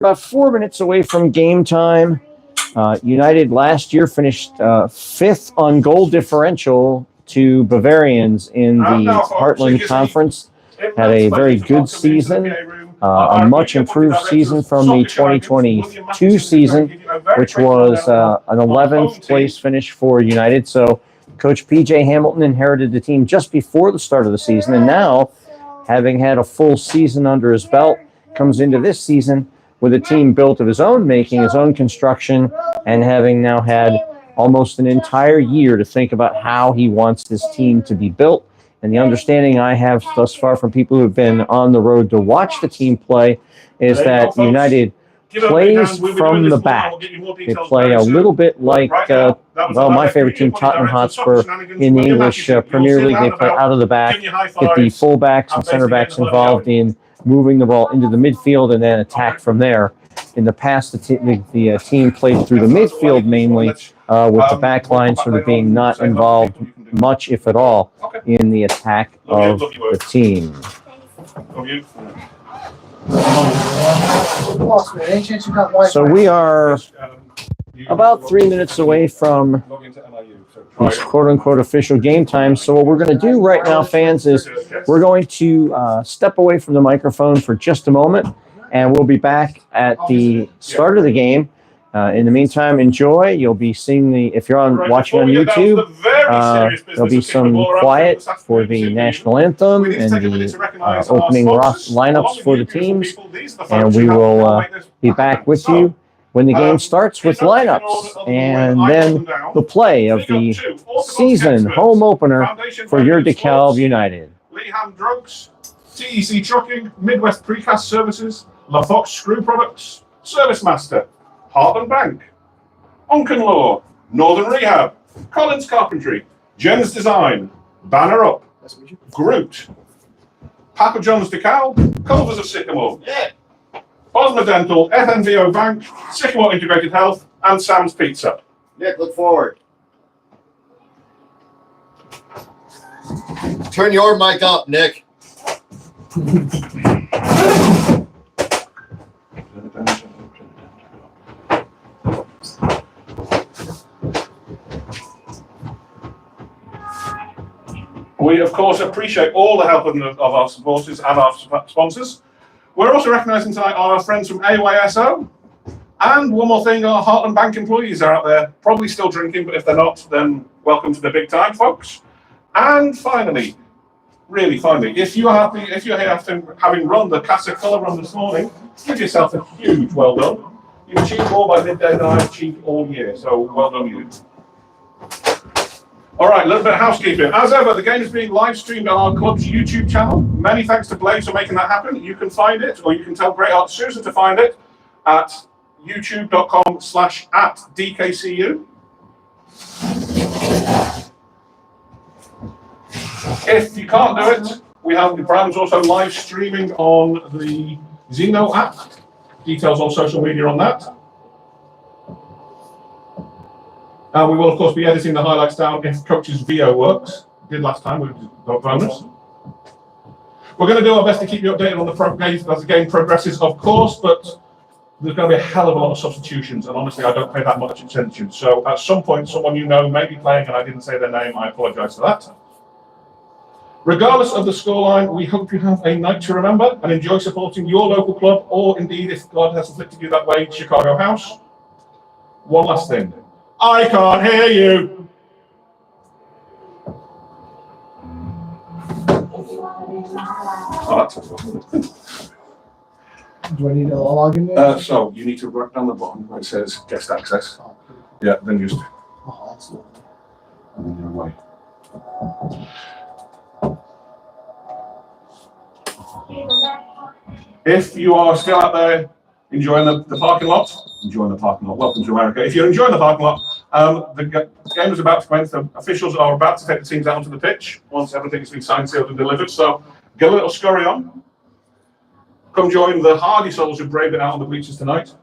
About 4 minutes away from game time. United last year finished fifth on goal differential to Bavarians in the Heartland Conference. Had a very good season, a much improved season from the 2022 season, which was an 11th place finish for United. So Coach PJ Hamilton inherited the team just before the start of the season, and now, having had a full season under his belt, comes into this season with a team built of his own making, his own construction, and having now had almost an entire year to think about how he wants his team to be built. And the understanding I have thus far from people who have been on the road to watch the team play is that United plays from the back. They play a little bit like, my favorite team, Tottenham Hotspur, in the English Premier League. They play out of the back, get the fullbacks and center backs involved in moving the ball into the midfield and then attack from there. In the past, the team played through the midfield mainly, with the back line sort of being not involved much, if at all, in the attack of the team. So we are about 3 minutes away from this quote-unquote official game time. So what we're going to do right now, fans, is we're going to step away from the microphone for just a moment, and we'll be back at the start of the game. In the meantime, enjoy. You'll be seeing if you're watching on YouTube, there'll be some quiet for the national anthem and the opening lineups for the teams, and we will be back with you when the game starts with lineups and then the play of the season home opener for your DeKalb United. Leham Drugs, TEC Trucking, Midwest Precast Services, LaFox Screw Products, Service Master, Heartland Bank, Onken Law, Northern Rehab, Collins Carpentry, Jens Design, Banner Up, Groot, Papa John's DeKalb, Culvers of Sycamore, Osma Dental, FNVO Bank, Sycamore Integrated Health, and Sam's Pizza. Nick, look forward. Turn your mic up, Nick. We, of course, appreciate all the help of our supporters and our sponsors. We're also recognising tonight our friends from AYSO. And one more thing, our Heartland Bank employees are out there, probably still drinking, but if they're not, then welcome to the big time, folks. And finally, really finally, if you're here after having run the Classic Colour Run this morning, give yourself a huge well done. You've achieved more by midday than I've achieved all year, so well done you. All right, a little bit of housekeeping. As ever, the game is being live streamed on our club's YouTube channel. Many thanks to Blaze for making that happen. You can find it, or you can tell Great Art Susan to find it at youtube.com/@DKCU. If you can't do it, we have the Brand's also live streaming on the Zeno app. Details on social media on that. We will, of course, be editing the highlights down if Coach's VO works. Did last time with the bonus. We're going to do our best to keep you updated on the progress as the game progresses, of course, but there's going to be a hell of a lot of substitutions, and honestly, I don't pay that much attention. So at some point, someone you know may be playing, and I didn't say their name. I apologise for that. Regardless of the scoreline, we hope you have a night to remember and enjoy supporting your local club, or indeed, if God has afflicted you that way, Chicago House. One last thing. I can't hear you. Oh, that's Do I need to log in? so you need to write down the bottom where it says guest access. Yeah, then just and then you're away. If you are still out there enjoying the parking lot, welcome to America. If you're enjoying the parking lot, the game is about to commence. The officials are about to take the teams out onto the pitch once everything has been signed, sealed, and delivered. So get a little scurry on. Come join the hardy souls who braved it out on the bleachers tonight.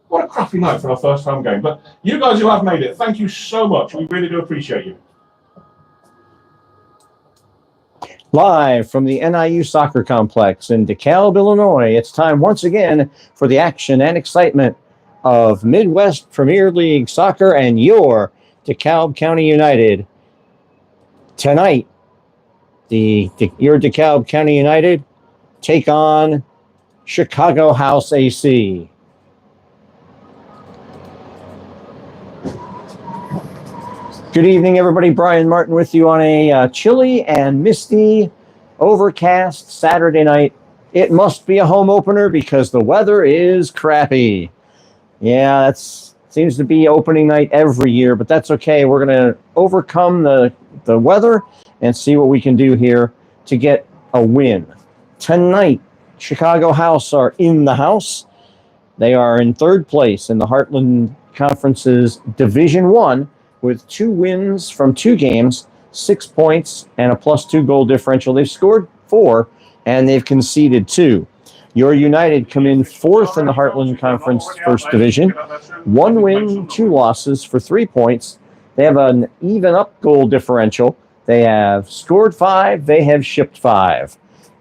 What a crappy night for our first home game. But you guys who have made it, thank you so much. We really do appreciate you. Live from the NIU Soccer Complex in DeKalb, Illinois, it's time once again for the action and excitement of Midwest Premier League soccer and your DeKalb County United. Tonight, your DeKalb County United take on Chicago House AC. Good evening, everybody. Brian Martin with you on a chilly and misty, overcast Saturday night. It must be a home opener because the weather is crappy. Yeah, that seems to be opening night every year, but that's okay. We're going to overcome the weather and see what we can do here to get a win. Tonight, Chicago House are in the house. They are in third place in the Heartland Conference's Division I with 2 wins from 2 games, 6 points, and a +2 goal differential. They've scored 4, and they've conceded 2. Your United come in 4th in the Heartland Conference First Division. 1 win, 2 losses for 3 points. They have an even-up goal differential. They have scored 5. They have shipped 5,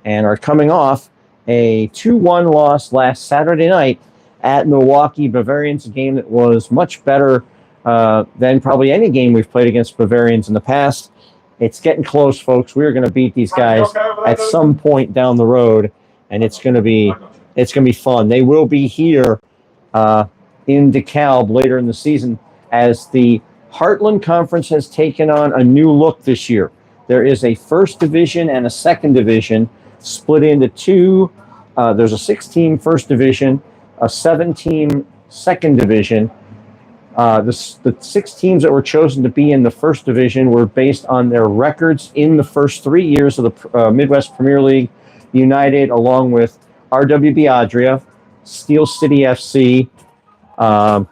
and are coming off a 2-1 loss last Saturday night at Milwaukee Bavarians, a game that was much better than probably any game we've played against Bavarians in the past. It's getting close, folks. We're going to beat these guys at some point down the road, and it's going to be fun. They will be here in DeKalb later in the season as the Heartland Conference has taken on a new look this year. There is a first division and a second division split into 2. There's a 6-team first division, a 7-team second division. The 6 teams that were chosen to be in the first division were based on their records in the first 3 years of the Midwest Premier League. United, along with RWB Adria, Steel City FC, Zarni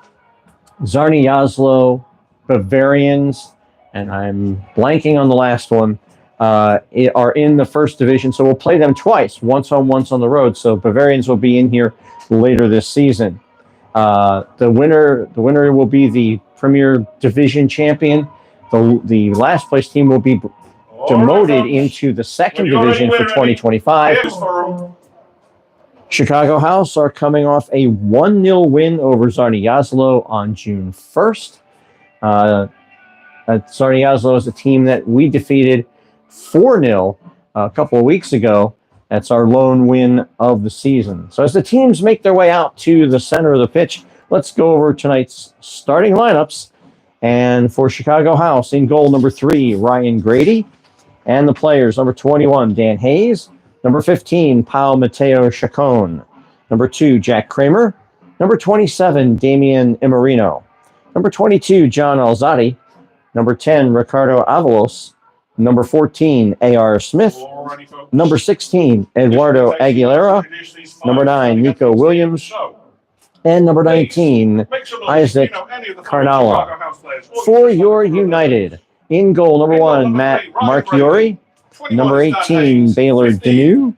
Jaslo, Bavarians, and I'm blanking on the last one, are in the first division. So we'll play them twice, once home, once on the road. So Bavarians will be in here later this season. The winner will be the Premier Division champion. The last place team will be demoted into the second division for 2025. Chicago House are coming off a 1-0 win over Zarni Jaslo on June 1st. Zarni Jaslo is a team that we defeated 4-0 a couple of weeks ago. That's our lone win of the season. So as the teams make their way out to the center of the pitch, let's go over tonight's starting lineups. And for Chicago House, in goal, number 3, Ryan Grady. And the players, number 21, Dan Hayes. Number 15, Pao Mateo Chacon. Number 2, Jack Kramer. Number 27, Damian Imarino. Number 22, John Alzati. Number 10, Ricardo Avalos. Number 14, A.R. Smith. Number 16, Eduardo Aguilera. Number 9, Nico Williams. And number 19, Isaac Carnala. For your United, in goal, number 1, Mark Yori. Number 18, Baylor Danu.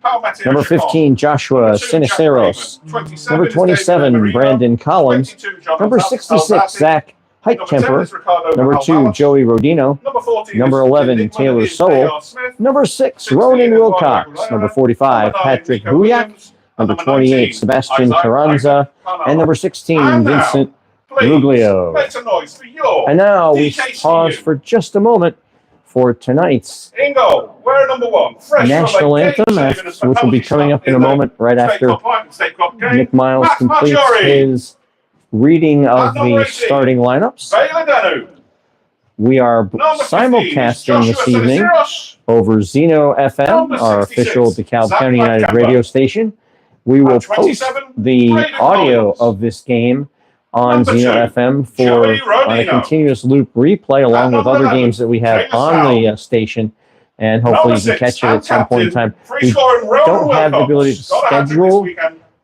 Number 15, Joshua Siniceros. Number 27, Brandon Collins. Number 66, Zach Heitkemper. Number 2, Joey Rodino. Number 11, Taylor Sowell. Number 6, Ronan Wilcox. Number 45, Patrick Buyak. Number 28, Sebastian Carranza. And number 16, Vincent Ruglio. And now we pause for just a moment for tonight's national anthem, which will be coming up in a moment right after Nick Miles completes his reading of the starting lineups. We are simulcasting this evening over Zeno FM, our official DeKalb County United radio station. We will post the audio of this game on Zeno FM on a continuous loop replay, along with other games that we have on the station, and hopefully you can catch it at some point in time. We don't have the ability to schedule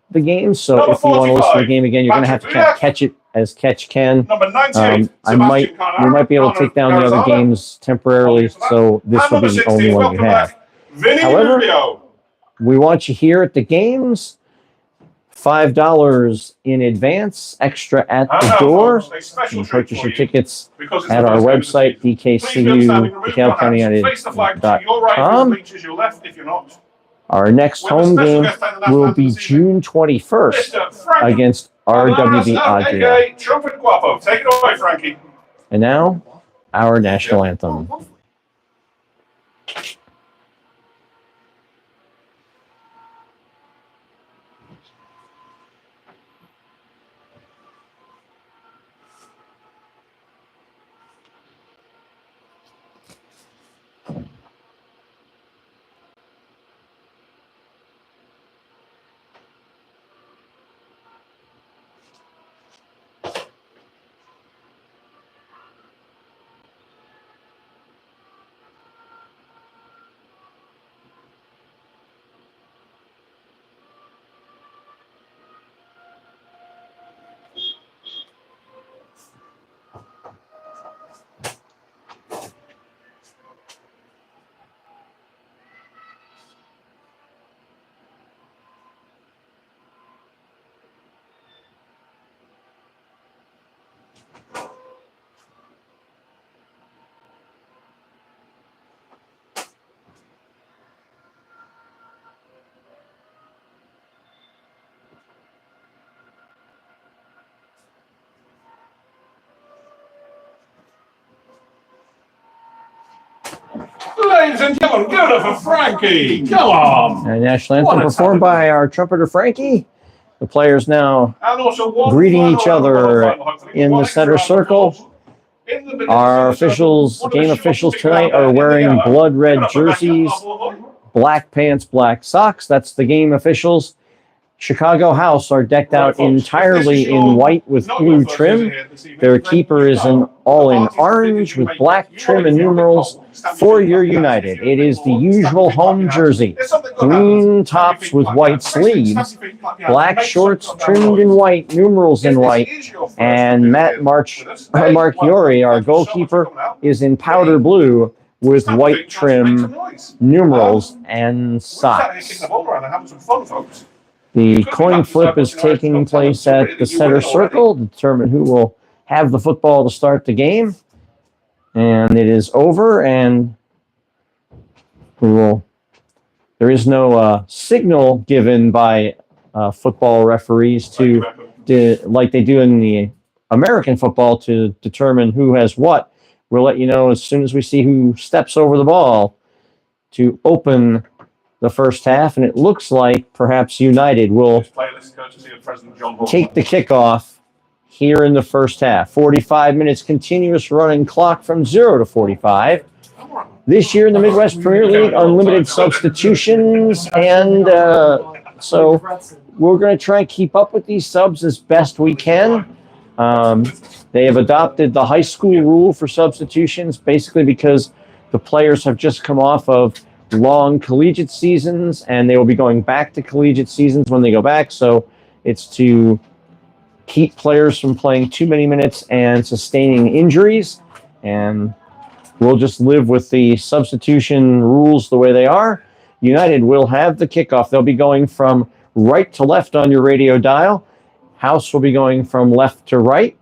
the game, so if you want to listen to the game again, you're going to have to catch it as catch can. We might be able to take down the other games temporarily, so this will be the only one we have. However, we want you here at the games $5 in advance, extra at And the now, door. folks, a You special can treat purchase for your you. tickets Because it's at the our first game of the website, season. Please be upstanding, remove your hands, face the flag to your right if you're DKCU.com. bleachers, your left if you're not. Our next We have a home special game guest playing the national will anthem be this evening. June 21st Mr. Frankie against RWB Adria. aka Trumpet Guapo. Take it away, Frankie. And now, our national anthem. Ladies and gentlemen, give it up for Frankie. Come on. And national What anthem a performed talent. by our trumpeter Frankie. The players now And also one greeting final each round of other final, hopefully. in One the center extra round of circle. applause. In the middle Our of the center circle, officials, one of the game shorts officials sticking tonight out there are in the wearing yellow. blood Give red it up for Becky. jerseys, Oh, boy. black pants, black socks. That's the game officials. Chicago House are decked out Right, folks. entirely in white with Not blue your first trim. visit here this evening. Their Then keeper you is know all the in party's as big as orange you with make it. black You trim want and it, you're numerals cold. Stamp for feet your like that. United. If you're It is the cold, stamp usual feet like home that. jersey. There's something good Green happens. Stamp tops feet with like white that. Stamp feet sleeves, like that. black Make shorts some goddamn trimmed in noise. white, numerals in If this white, is your first and visit Matt here March, with us, hey, Mark welcome. Yori, our Thank you so much for goalkeeper, coming out. is in powder blue with Stamp white feet, make some trim, noise. numerals, and We're sat here kicking socks. the ball around and having some fun, folks. The Could be coin Manchester flip is United, United, taking got talent place so at ready the that you center win already. circle to determine who will have the football to start the game. And it is over, and there is no signal given by football referees like they do in the American football to determine who has what. We'll let you know as soon as we see who steps over the ball to open the first half, and it looks like perhaps United will This playlist courtesy of President John Hall. take the kickoff here in the first half. 45 minutes continuous running clock from 0 to 45. This year in the Midwest Premier League, unlimited substitutions, and so we're going to try and keep up with these subs as best we can. They have adopted the high school rule for substitutions, basically because the players have just come off of long collegiate seasons, and they will be going back to collegiate seasons when they go back. So it's to keep players from playing too many minutes and sustaining injuries. And we'll just live with the substitution rules the way they are. United will have the kickoff. They'll be going from right to left on your radio dial. House will be going from left to right.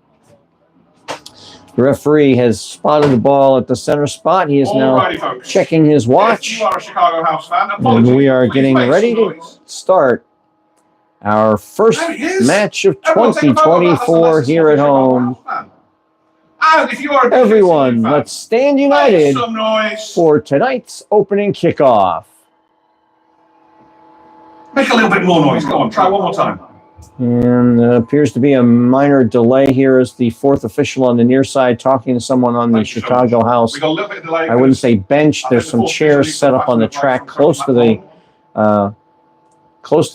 The referee has spotted the ball at the center spot. He is now Alrighty, folks. checking his If watch. you are a Chicago House fan, And apologies, we are please getting make ready some to noise. start our first There he is. match of Everyone take a photo of that. That's the 2024 message here of at a Chicago home. House fan. And if you are a Everyone, DKCU fan, let's stand make united some noise. for tonight's opening kickoff. Make a little bit more noise. Go on, try one more time. And there appears to be a minor delay here as the fourth official on the near side talking to someone on the Thank you so Chicago House. We got a little bit of delay. I wouldn't say bench. There's some chairs set up on the track close to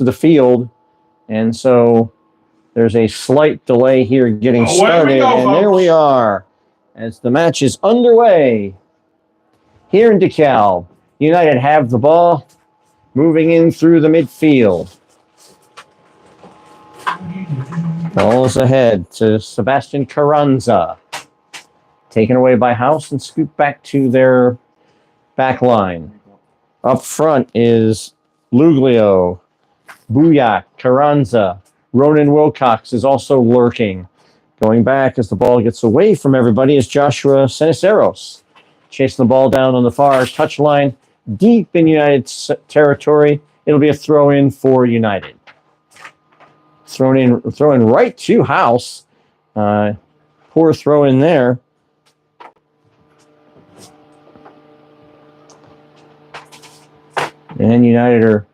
the field, and so there's a slight delay here getting Away we started. go, And there we folks. are, as the match is underway here in DeKalb. United have the ball, moving in through the midfield. Ball's ahead to Sebastian Carranza. Taken away by House and scooped back to their back line. Up front is Luglio, Buyak, Carranza, Ronan Wilcox is also lurking. Going back as the ball gets away from everybody is Joshua Ceniceros. Chasing the ball down on the far touchline, deep in United territory. It'll be a throw-in for United. Thrown in right to House. Poor throw in there. And United are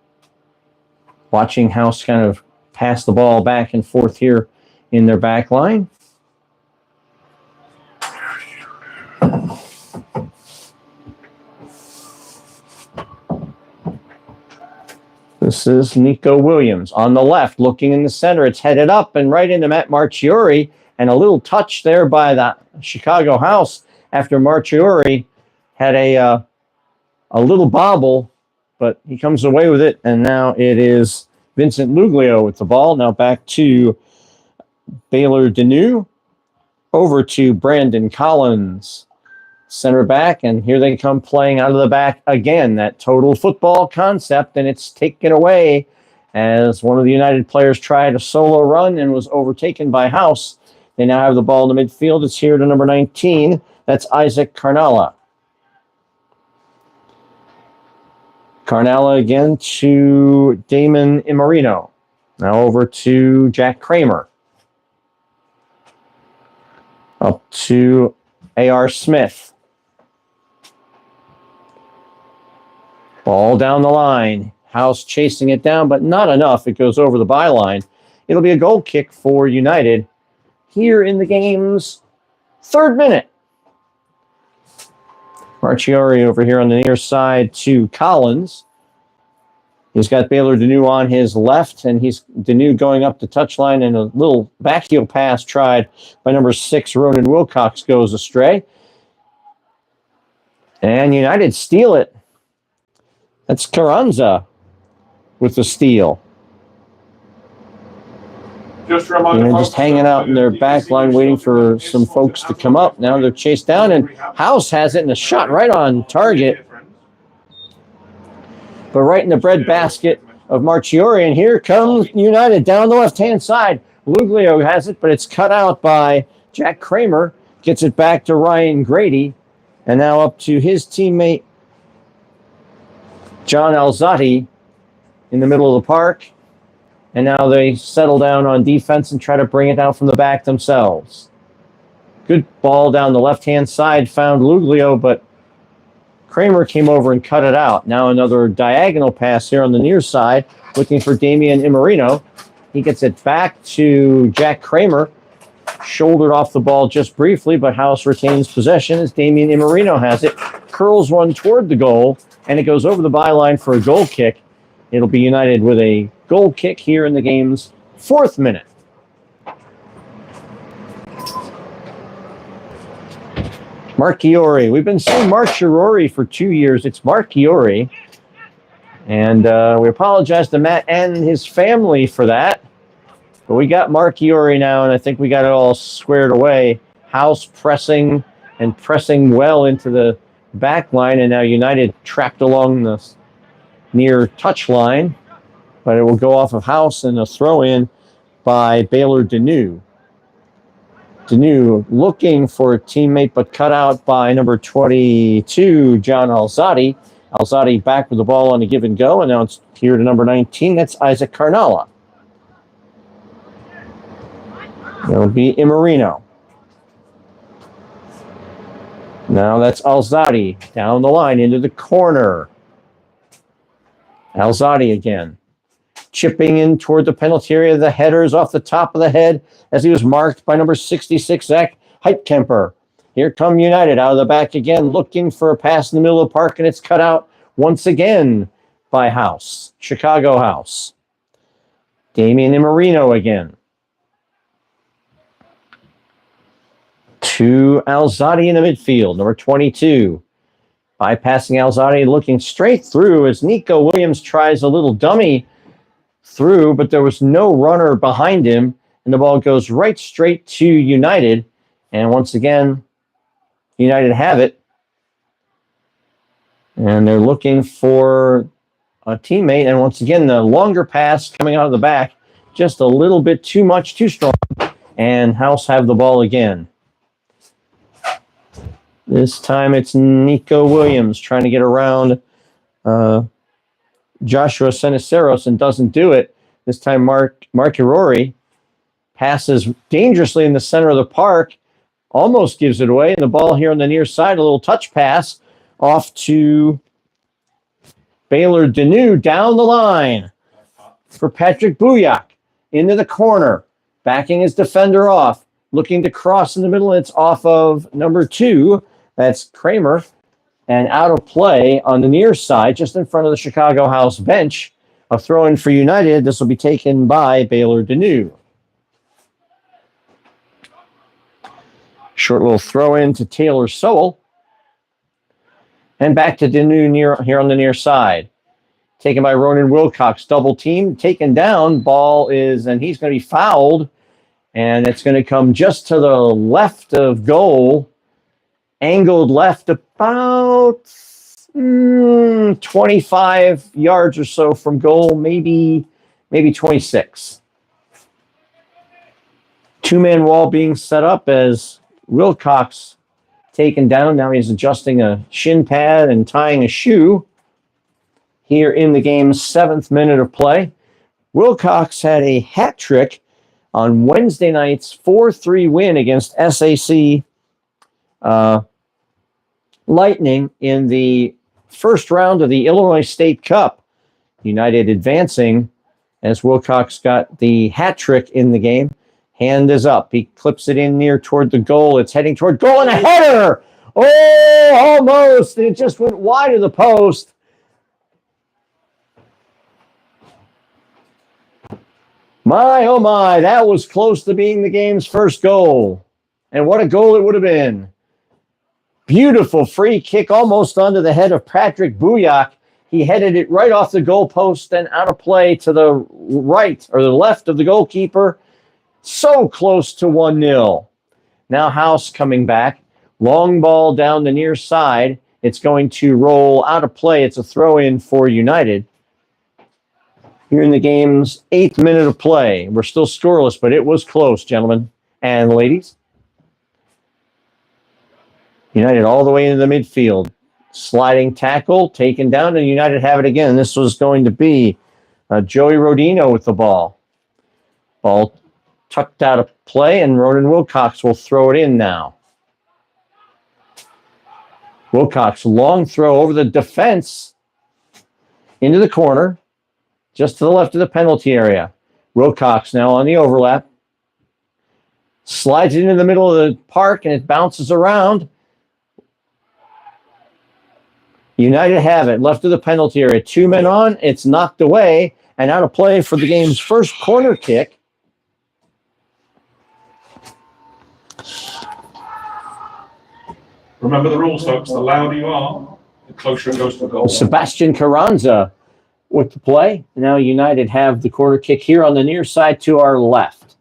watching House kind of pass the ball back and forth here in their back line. This is Nico Williams on the left, looking in the center. It's headed up and right into Matt Marchiori, and a little touch there by the Chicago House after Marchiori had a little bobble, but he comes away with it, and now it is Vincent Luglio with the ball. Now back to Baylor Deneau, over to Brandon Collins, center back, and here they come playing out of the back again. That total football concept, and it's taken away as one of the United players tried a solo run and was overtaken by House. They now have the ball in the midfield. It's here to number 19. That's Isaac Carnala. Carnala again to Damon Imarino. Now over to Jack Kramer. Up to A.R. Smith. Ball down the line. House chasing it down, but not enough. It goes over the byline. It'll be a goal kick for United here in the game's third minute. Marchiori over here on the near side to Collins. He's got Baylor Deneau on his left, and he's Deneau going up the touchline, and a little backheel pass tried by number 6, Ronan Wilcox, goes astray. And United steal it. That's Carranza with the steal. Just hanging out in their back line, waiting for some folks to come up. Now they're chased down, and House has it, and a shot right on target. But right in the breadbasket of Marchiori, and here comes United down the left-hand side. Luglio has it, but it's cut out by Jack Kramer. Gets it back to Ryan Grady, and now up to his teammate, John Alzati, in the middle of the park. And now they settle down on defense and try to bring it down from the back themselves. Good ball down the left-hand side, found Luglio, but Kramer came over and cut it out. Now another diagonal pass here on the near side, looking for Damian Imarino. He gets it back to Jack Kramer. Shouldered off the ball just briefly, but House retains possession as Damian Imarino has it. Curls one toward the goal, and it goes over the byline for a goal kick. It'll be United with a goal kick here in the game's fourth minute. Marchiori. We've been saying Marchiori for 2 years. It's Marchiori. And we apologize to Matt and his family for that. But we got Marchiori now, and I think we got it all squared away. House pressing and pressing well into the back line, and now United trapped along the near touchline. But it will go off of House and a throw-in by Baylor Deneau. Deneau looking for a teammate, but cut out by number 22, John Alzati. Alzati back with the ball on a give and go, and now it's here to number 19. That's Isaac Carnala. That'll be Imarino. Now that's Alzati down the line into the corner. Alzati again. Chipping in toward the penalty area. The header's off the top of the head as he was marked by number 66, Zach Heitkemper. Here come United out of the back again, looking for a pass in the middle of the park, and it's cut out once again by House, Chicago House. Damian Imarino again. To Alzati in the midfield, number 22. Bypassing Alzati, looking straight through as Nico Williams tries a little dummy through, but there was no runner behind him, and the ball goes right straight to United. And once again, United have it. And they're looking for a teammate. And once again, the longer pass coming out of the back just a little bit too much, too strong. And House have the ball again. This time it's Nico Williams trying to get around Joshua Seniceros and doesn't do it. This time Marquarori passes dangerously in the center of the park, almost gives it away. And the ball here on the near side, a little touch pass off to Baylor Deneau down the line for Patrick Bujak into the corner, backing his defender off, looking to cross in the middle. It's off of number 2. That's Kramer. And out of play on the near side, just in front of the Chicago House bench. A throw in for United. This will be taken by Baylor Deneau. Short little throw in to Taylor Sowell. And back to Deneau here on the near side. Taken by Ronan Wilcox. Double team. Taken down. Ball is, and he's going to be fouled. And it's going to come just to the left of goal. Angled left about 25 yards or so from goal, maybe 26. Two-man wall being set up as Wilcox taken down. Now he's adjusting a shin pad and tying a shoe here in the game's 7th minute of play. Wilcox had a hat trick on Wednesday night's 4-3 win against SAC Lightning in the first round of the Illinois State Cup. United advancing as Wilcox got the hat trick in the game. Hand is up. He clips it in near toward the goal. It's heading toward goal and a header. Oh, almost. It just went wide of the post. My, oh my, that was close to being the game's first goal. And what a goal it would have been. Beautiful free kick almost onto the head of Patrick Bujak. He headed it right off the goalpost and out of play to the right or the left of the goalkeeper. So close to 1-0. Now House coming back. Long ball down the near side. It's going to roll out of play. It's a throw in for United. Here in the game's 8th minute of play. We're still scoreless, but it was close, gentlemen and ladies. United all the way into the midfield. Sliding tackle, taken down, and United have it again. This was going to be Joey Rodino with the ball. Ball tucked out of play, and Ronan Wilcox will throw it in now. Wilcox, long throw over the defense into the corner, just to the left of the penalty area. Wilcox now on the overlap. Slides it into the middle of the park, and it bounces around. United have it, left of the penalty area. 2 men on, it's knocked away, and out of play for the game's first corner kick. Remember the rules, folks. The louder you are, the closer it goes to the goal. Sebastian Carranza with the play. Now United have the corner kick here on the near side to our left.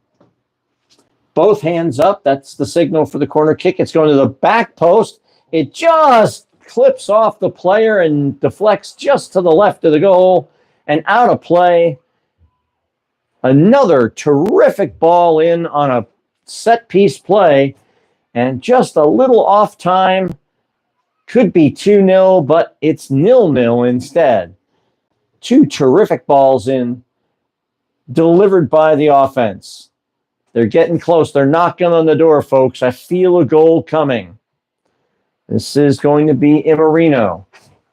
Both hands up. That's the signal for the corner kick. It's going to the back post. It just clips off the player and deflects just to the left of the goal and out of play. Another terrific ball in on a set piece play and just a little off time. Could be 2-0, but it's 0-0 instead. 2 terrific balls in, delivered by the offense. They're getting close. They're knocking on the door, folks. I feel a goal coming. This is going to be Imarino.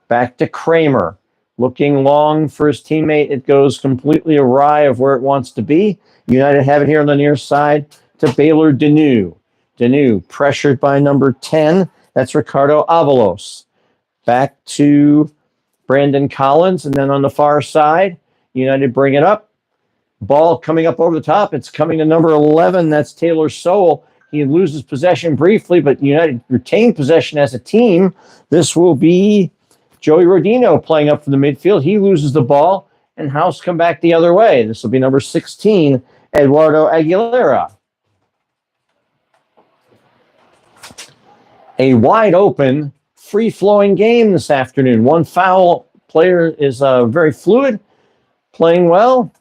Back to Kramer. Looking long for his teammate. It goes completely awry of where it wants to be. United have it here on the near side to Baylor Deneau. Deneau pressured by number 10. That's Ricardo Avalos. Back to Brandon Collins. And then on the far side, United bring it up. Ball coming up over the top. It's coming to number 11. That's Taylor Sowell. He loses possession briefly, but United retain possession as a team. This will be Joey Rodino playing up from the midfield. He loses the ball, and House come back the other way. This will be number 16, Eduardo Aguilera. A wide open, free-flowing game this afternoon. One foul player is very fluid, playing well.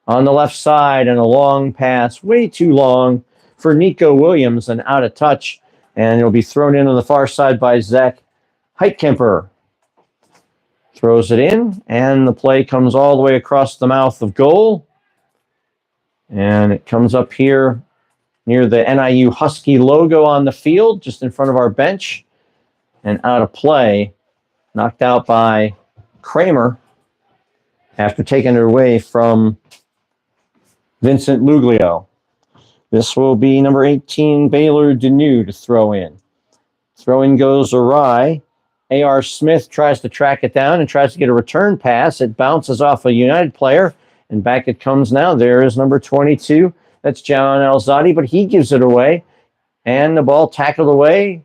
on the left side, and a long pass, way too long for Nico Williams, and out of touch. And it'll be thrown in on the far side by Zach Heitkemper. Throws it in, and the play comes all the way across the mouth of goal. And it comes up here near the NIU Husky logo on the field, just in front of our bench, and out of play, knocked out by Kramer after taking it away from Vincent Luglio. This will be number 18, Baylor Deneau, to throw in. Throw-in goes awry. A.R. Smith tries to track it down and tries to get a return pass. It bounces off a United player, and back it comes now. There is number 22. That's John Alzadi, but he gives it away, and the ball tackled away.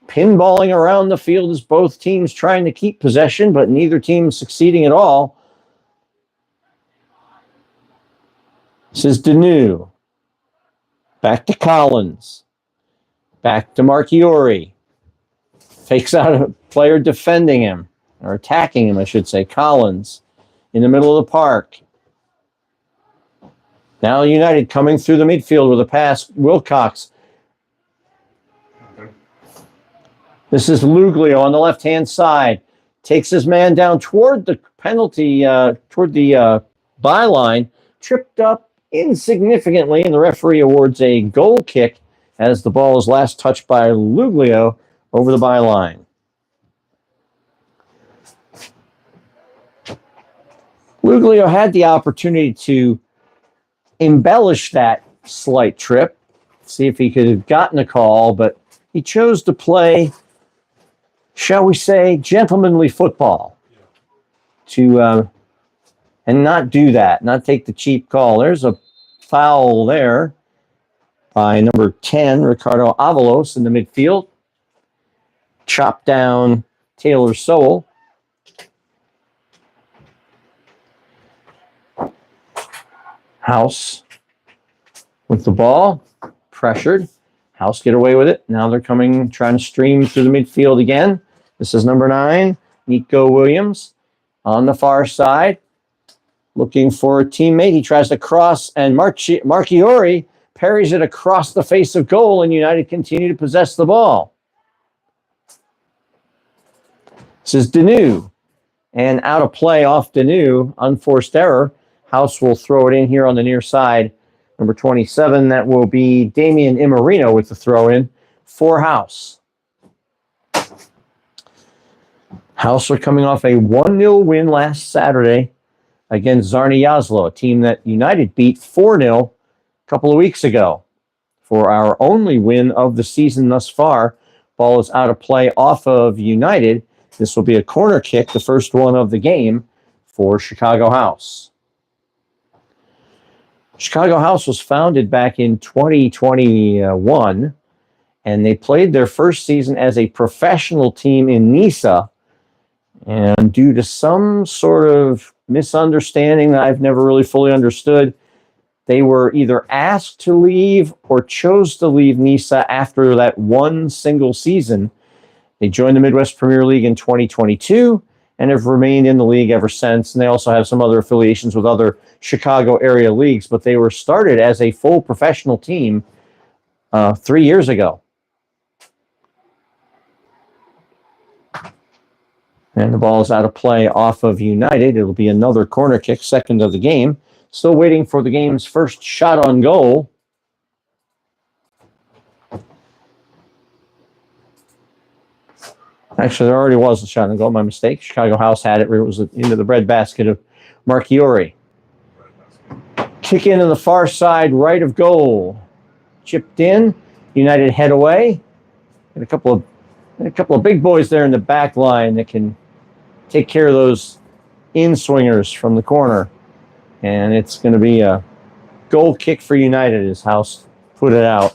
Pinballing around the field as both teams trying to keep possession, but neither team succeeding at all. This is Deneau. Back to Collins. Back to Marchiori. Takes out a player defending him, or attacking him, I should say. Collins in the middle of the park. Now United coming through the midfield with a pass. Wilcox. This is Luglio on the left-hand side. Takes his man down toward the penalty, toward the byline. Tripped up insignificantly, and the referee awards a goal kick as the ball is last touched by Luglio over the byline. Luglio had the opportunity to embellish that slight trip, see if he could have gotten a call, but he chose to play, shall we say, gentlemanly football and not do that, not take the cheap call. There's a foul there by number 10, Ricardo Avalos, in the midfield. Chopped down Taylor Sowell. House with the ball, pressured. House get away with it. Now they're coming, trying to stream through the midfield again. This is number 9, Nico Williams, on the far side, looking for a teammate. He tries to cross, and Marchiori parries it across the face of goal, and United continue to possess the ball. This is Deneau, and out of play off Deneau, unforced error. House will throw it in here on the near side. Number 27, that will be Damian Imarino with the throw-in for House. House are coming off a 1-0 win last Saturday against Zarni Yazlo, a team that United beat 4-0 a couple of weeks ago. For our only win of the season thus far, ball is out of play off of United. This will be a corner kick, the first one of the game for Chicago House. Chicago House was founded back in 2021, and they played their first season as a professional team in Nisa. And due to some sort of misunderstanding that I've never really fully understood, they were either asked to leave or chose to leave Nisa after that one single season. They joined the Midwest Premier League in 2022 and have remained in the league ever since. And they also have some other affiliations with other Chicago area leagues, but they were started as a full professional team 3 years ago. And the ball is out of play off of United. It'll be another corner kick, second of the game. Still waiting for the game's first shot on goal. Actually, there already was a shot on goal. My mistake. Chicago House had it. It was into the breadbasket of Marchiori. Kick in on the far side, right of goal. Chipped in. United head away. And a couple of big boys there in the back line that can take care of those in-swingers from the corner. And it's going to be a goal kick for United as House put it out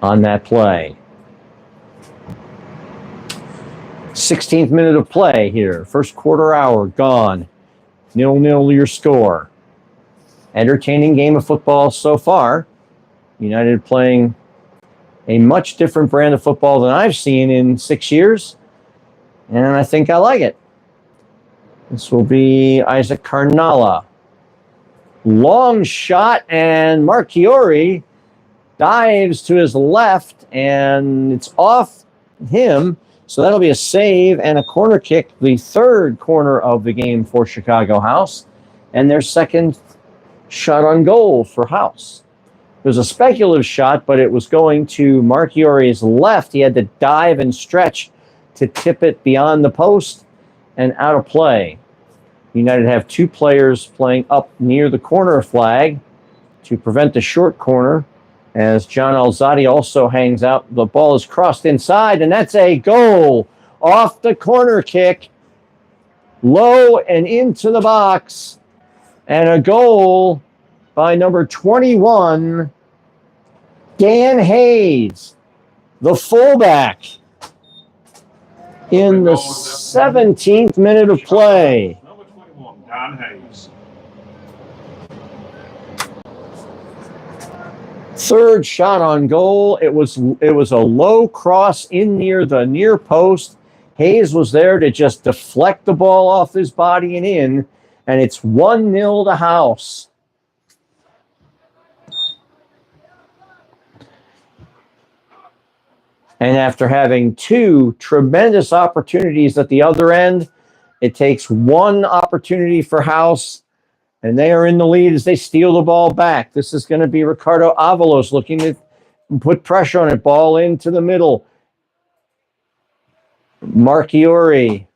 on that play. 16th minute of play here. First quarter hour gone. 0-0 your score. Entertaining game of football so far. United playing a much different brand of football than I've seen in 6 years. And I think I like it. This will be Isaac Carnala Long shot, and Marchiori dives to his left, and it's off him. So that'll be a save and a corner kick, the third corner of the game for Chicago House, and their second shot on goal for House. It was a speculative shot, but it was going to Marchiori's left. He had to dive and stretch to tip it beyond the post and out of play. United have two players playing up near the corner flag to prevent the short corner, as John Alzati also hangs out. The ball is crossed inside, and that's a goal off the corner kick, low and into the box, and a goal by number 21, Dan Hayes, the fullback, in the 17th minute of play. Number 21, Dan Hayes. Third shot on goal. It was a low cross in near the near post. Hayes was there to just deflect the ball off his body and in, and it's 1-0 to House. And after having two tremendous opportunities at the other end, it takes one opportunity for House, and they are in the lead as they steal the ball back. This is going to be Ricardo Avalos looking to put pressure on it. Ball into the middle. Marchiori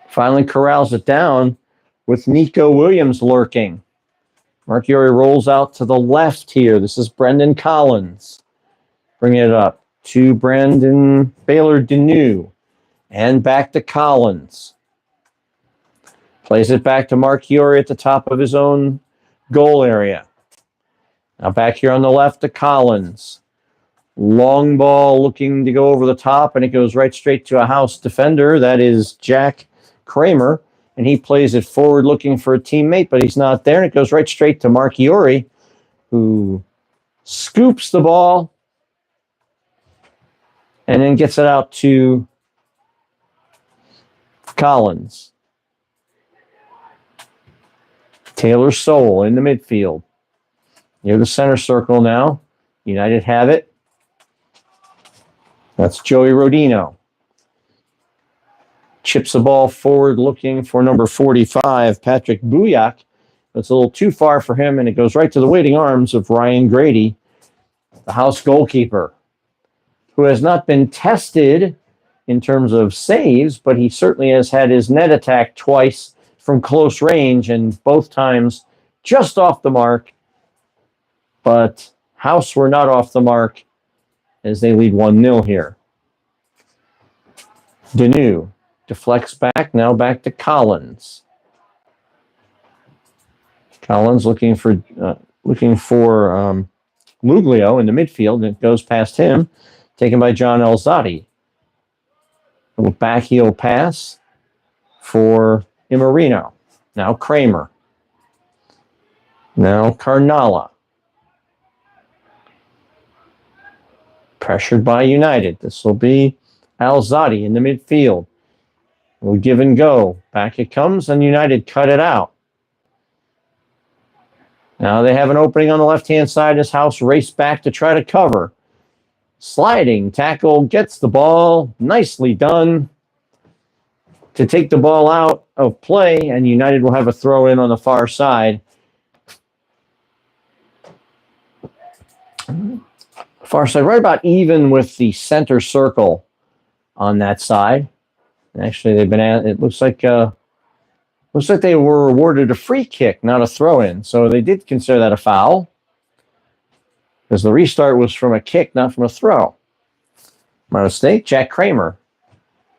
finally corrals it down with Nico Williams lurking. Marchiori rolls out to the left here. This is Brendan Collins. Bringing it up to Brandon Baylor-Deneau. And back to Collins. Plays it back to Marchiori at the top of his own goal area. Now back here on the left to Collins. Long ball looking to go over the top, and it goes right straight to a House defender. That is Jack Kramer. And he plays it forward looking for a teammate, but he's not there. And it goes right straight to Marchiori, who scoops the ball and then gets it out to Collins. Taylor Soule in the midfield. Near the center circle now. United have it. That's Joey Rodino. Chips the ball forward looking for number 45, Patrick Bouyak. It's a little too far for him, and it goes right to the waiting arms of Ryan Grady, the House goalkeeper, who has not been tested in terms of saves, but he certainly has had his net attack twice from close range, and both times just off the mark. But House were not off the mark as they lead 1-0 here. Deneau deflects back, now back to Collins. Collins looking for Luglio in the midfield, and it goes past him, taken by John Alzati. A little back heel pass for Imarino. Now Kramer. Now Carnala. Pressured by United. This will be Alzati in the midfield. Will give and go. Back it comes, and United cut it out. Now they have an opening on the left-hand side. This House race back to try to cover. Sliding tackle, gets the ball. Nicely done to take the ball out of play, and United will have a throw in on the far side. Far side, right about even with the center circle on that side. Actually, they've been at, it looks like they were awarded a free kick, not a throw-in. So they did consider that a foul, because the restart was from a kick, not from a throw. My mistake, Jack Kramer.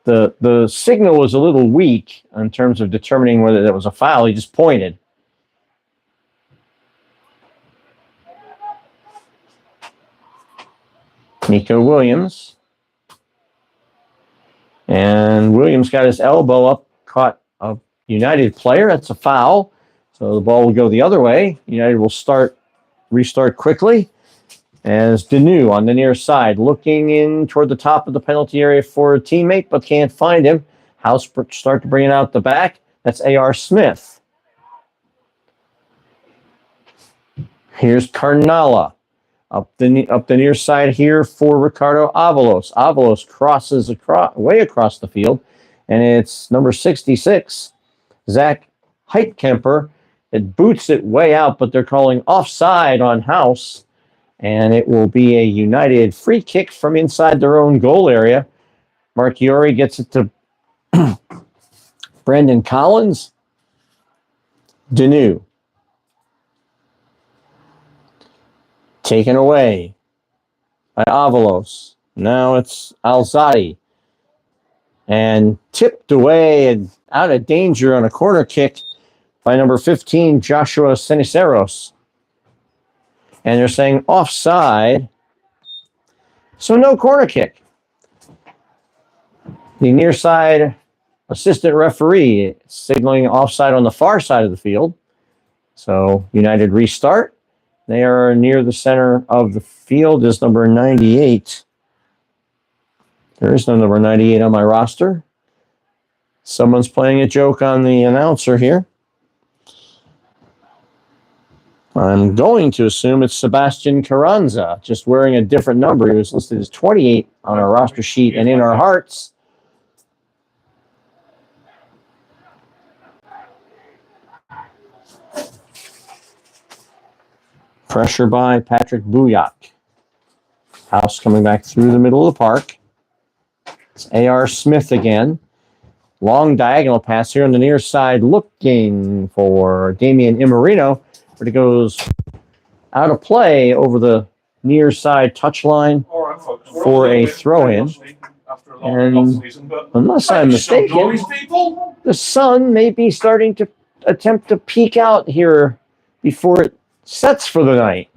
The signal was a little weak in terms of determining whether that was a foul. He just pointed. Nico Williams. And Williams got his elbow up, caught a United player. That's a foul. So the ball will go the other way. United will restart quickly. As Deneau on the near side, looking in toward the top of the penalty area for a teammate, but can't find him. House start to bring it out the back. That's A.R. Smith. Here's Carnala. Up the near side here for Ricardo Avalos. Avalos crosses way across the field, and it's number 66, Zach Heitkemper. It boots it way out, but they're calling offside on House, and it will be a United free kick from inside their own goal area. Marchiori gets it to Brendan Collins. Deneau. Taken away by Avalos. Now it's Alzadi. And tipped away and out of danger on a corner kick by number 15, Joshua Ceniceros. And they're saying offside. So no corner kick. The near side assistant referee signaling offside on the far side of the field. So United restart. They are near the center of the field is number 98. There is no number 98 on my roster. Someone's playing a joke on the announcer here. I'm going to assume it's Sebastian Carranza, just wearing a different number. He was listed as 28 on our roster sheet and in our hearts. Pressure by Patrick Bouyak. House coming back through the middle of the park. It's A.R. Smith again. Long diagonal pass here on the near side, looking for Damian Imerino, but it goes out of play over the near side touchline for a throw-in. And unless I'm mistaken, the sun may be starting to attempt to peek out here before it sets for the night.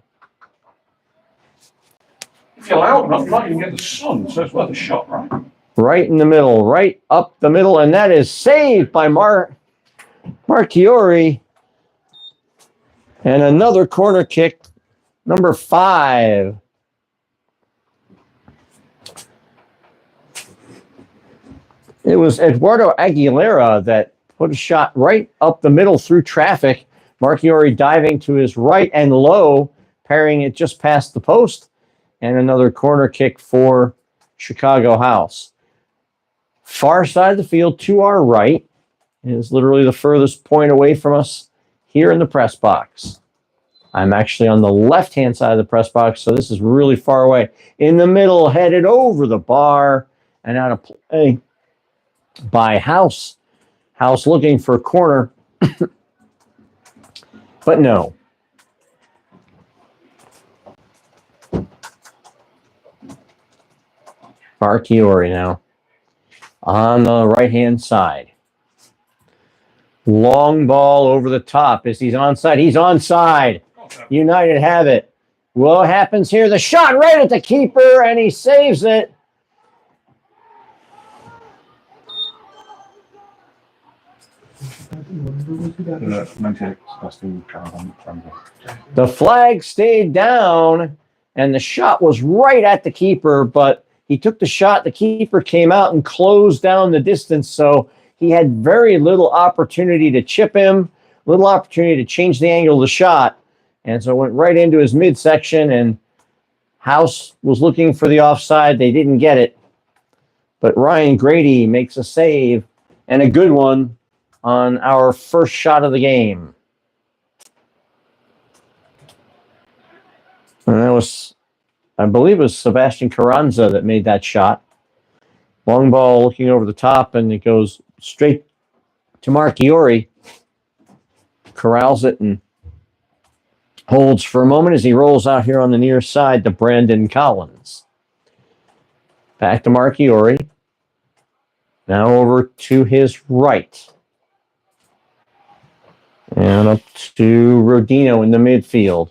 If you're loud enough, you might even get the sun, so it's worth a shot, right? Right in the middle, right up the middle, and that is saved by Marchiori. And another corner kick, number 5. It was Eduardo Aguilera that put a shot right up the middle through traffic. Marchiori diving to his right and low, parrying it just past the post. And another corner kick for Chicago House. Far side of the field to our right is literally the furthest point away from us here in the press box. I'm actually on the left-hand side of the press box, so this is really far away. In the middle, headed over the bar and out of play by House. House looking for a corner. But no. Marchiori now on the right-hand side. Long ball over the top. Is he's onside? He's onside. United have it. What happens here? The shot right at the keeper, and he saves it. The flag stayed down, and the shot was right at the keeper, but he took the shot. The keeper came out and closed down the distance, so he had very little opportunity to chip him, little opportunity to change the angle of the shot, and so it went right into his midsection, and House was looking for the offside. They didn't get it, but Ryan Grady makes a save, and a good one, on our first shot of the game. And that was, I believe it was Sebastian Carranza that made that shot. Long ball looking over the top, and it goes straight to Marchiori. Corrals it and holds for a moment as he rolls out here on the near side to Brandon Collins. Back to Marchiori. Now over to his right. And up to Rodino in the midfield.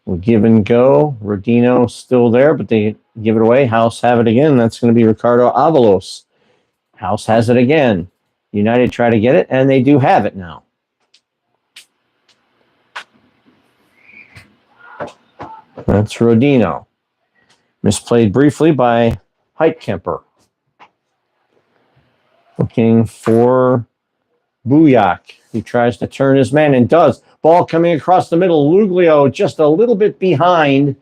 We'll give and go. Rodino still there, but they give it away. House have it again. That's going to be Ricardo Avalos. House has it again. United try to get it, and they do have it now. That's Rodino. Misplayed briefly by Heitkemper. Looking for Bujak. He tries to turn his man and does. Ball coming across the middle. Luglio just a little bit behind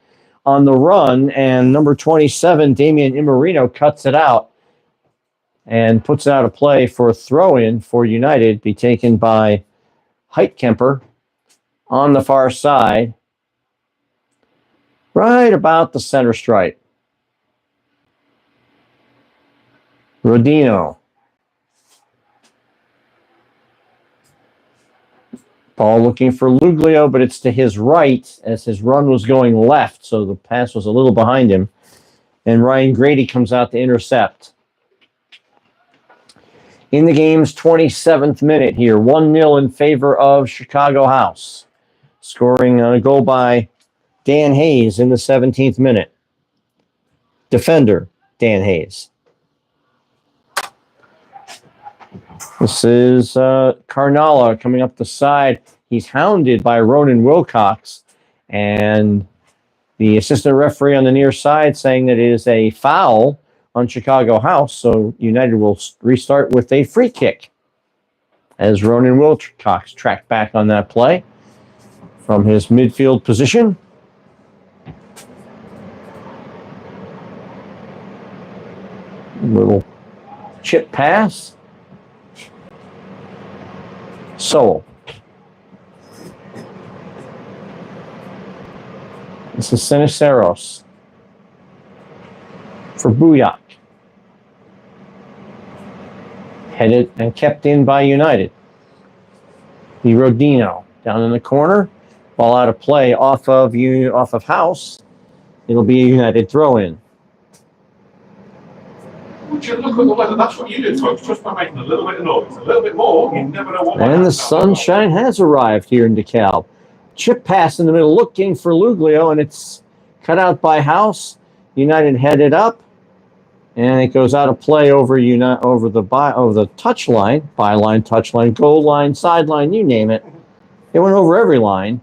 on the run, and number 27, Damian Imerino, cuts it out and puts it out of play for a throw-in for United, be taken by Heitkemper on the far side, right about the center stripe. Rodino. Ball looking for Luglio, but it's to his right as his run was going left, so the pass was a little behind him. And Ryan Grady comes out to intercept. In the game's 27th minute here, 1-0 in favor of Chicago House. Scoring a goal by Dan Hayes in the 17th minute. Defender, Dan Hayes. This is Carnala coming up the side. He's hounded by Ronan Wilcox. And the assistant referee on the near side saying that it is a foul on Chicago House. So United will restart with a free kick as Ronan Wilcox tracked back on that play from his midfield position. Little chip pass. Soul. This is Siniceros for Bujak. Headed and kept in by United. The Rodino down in the corner. Ball out of play off of House. It'll be a United throw-in. Would you look at the weather? That's what you do, folks. Just by making a little bit of noise. A little bit more, you never know what. And the sunshine has arrived here in DeKalb. Chip pass in the middle, looking for Luglio, and it's cut out by House. United headed up, and it goes out of play over the touch line, byline, touch line, goal line, sideline, you name it. It went over every line.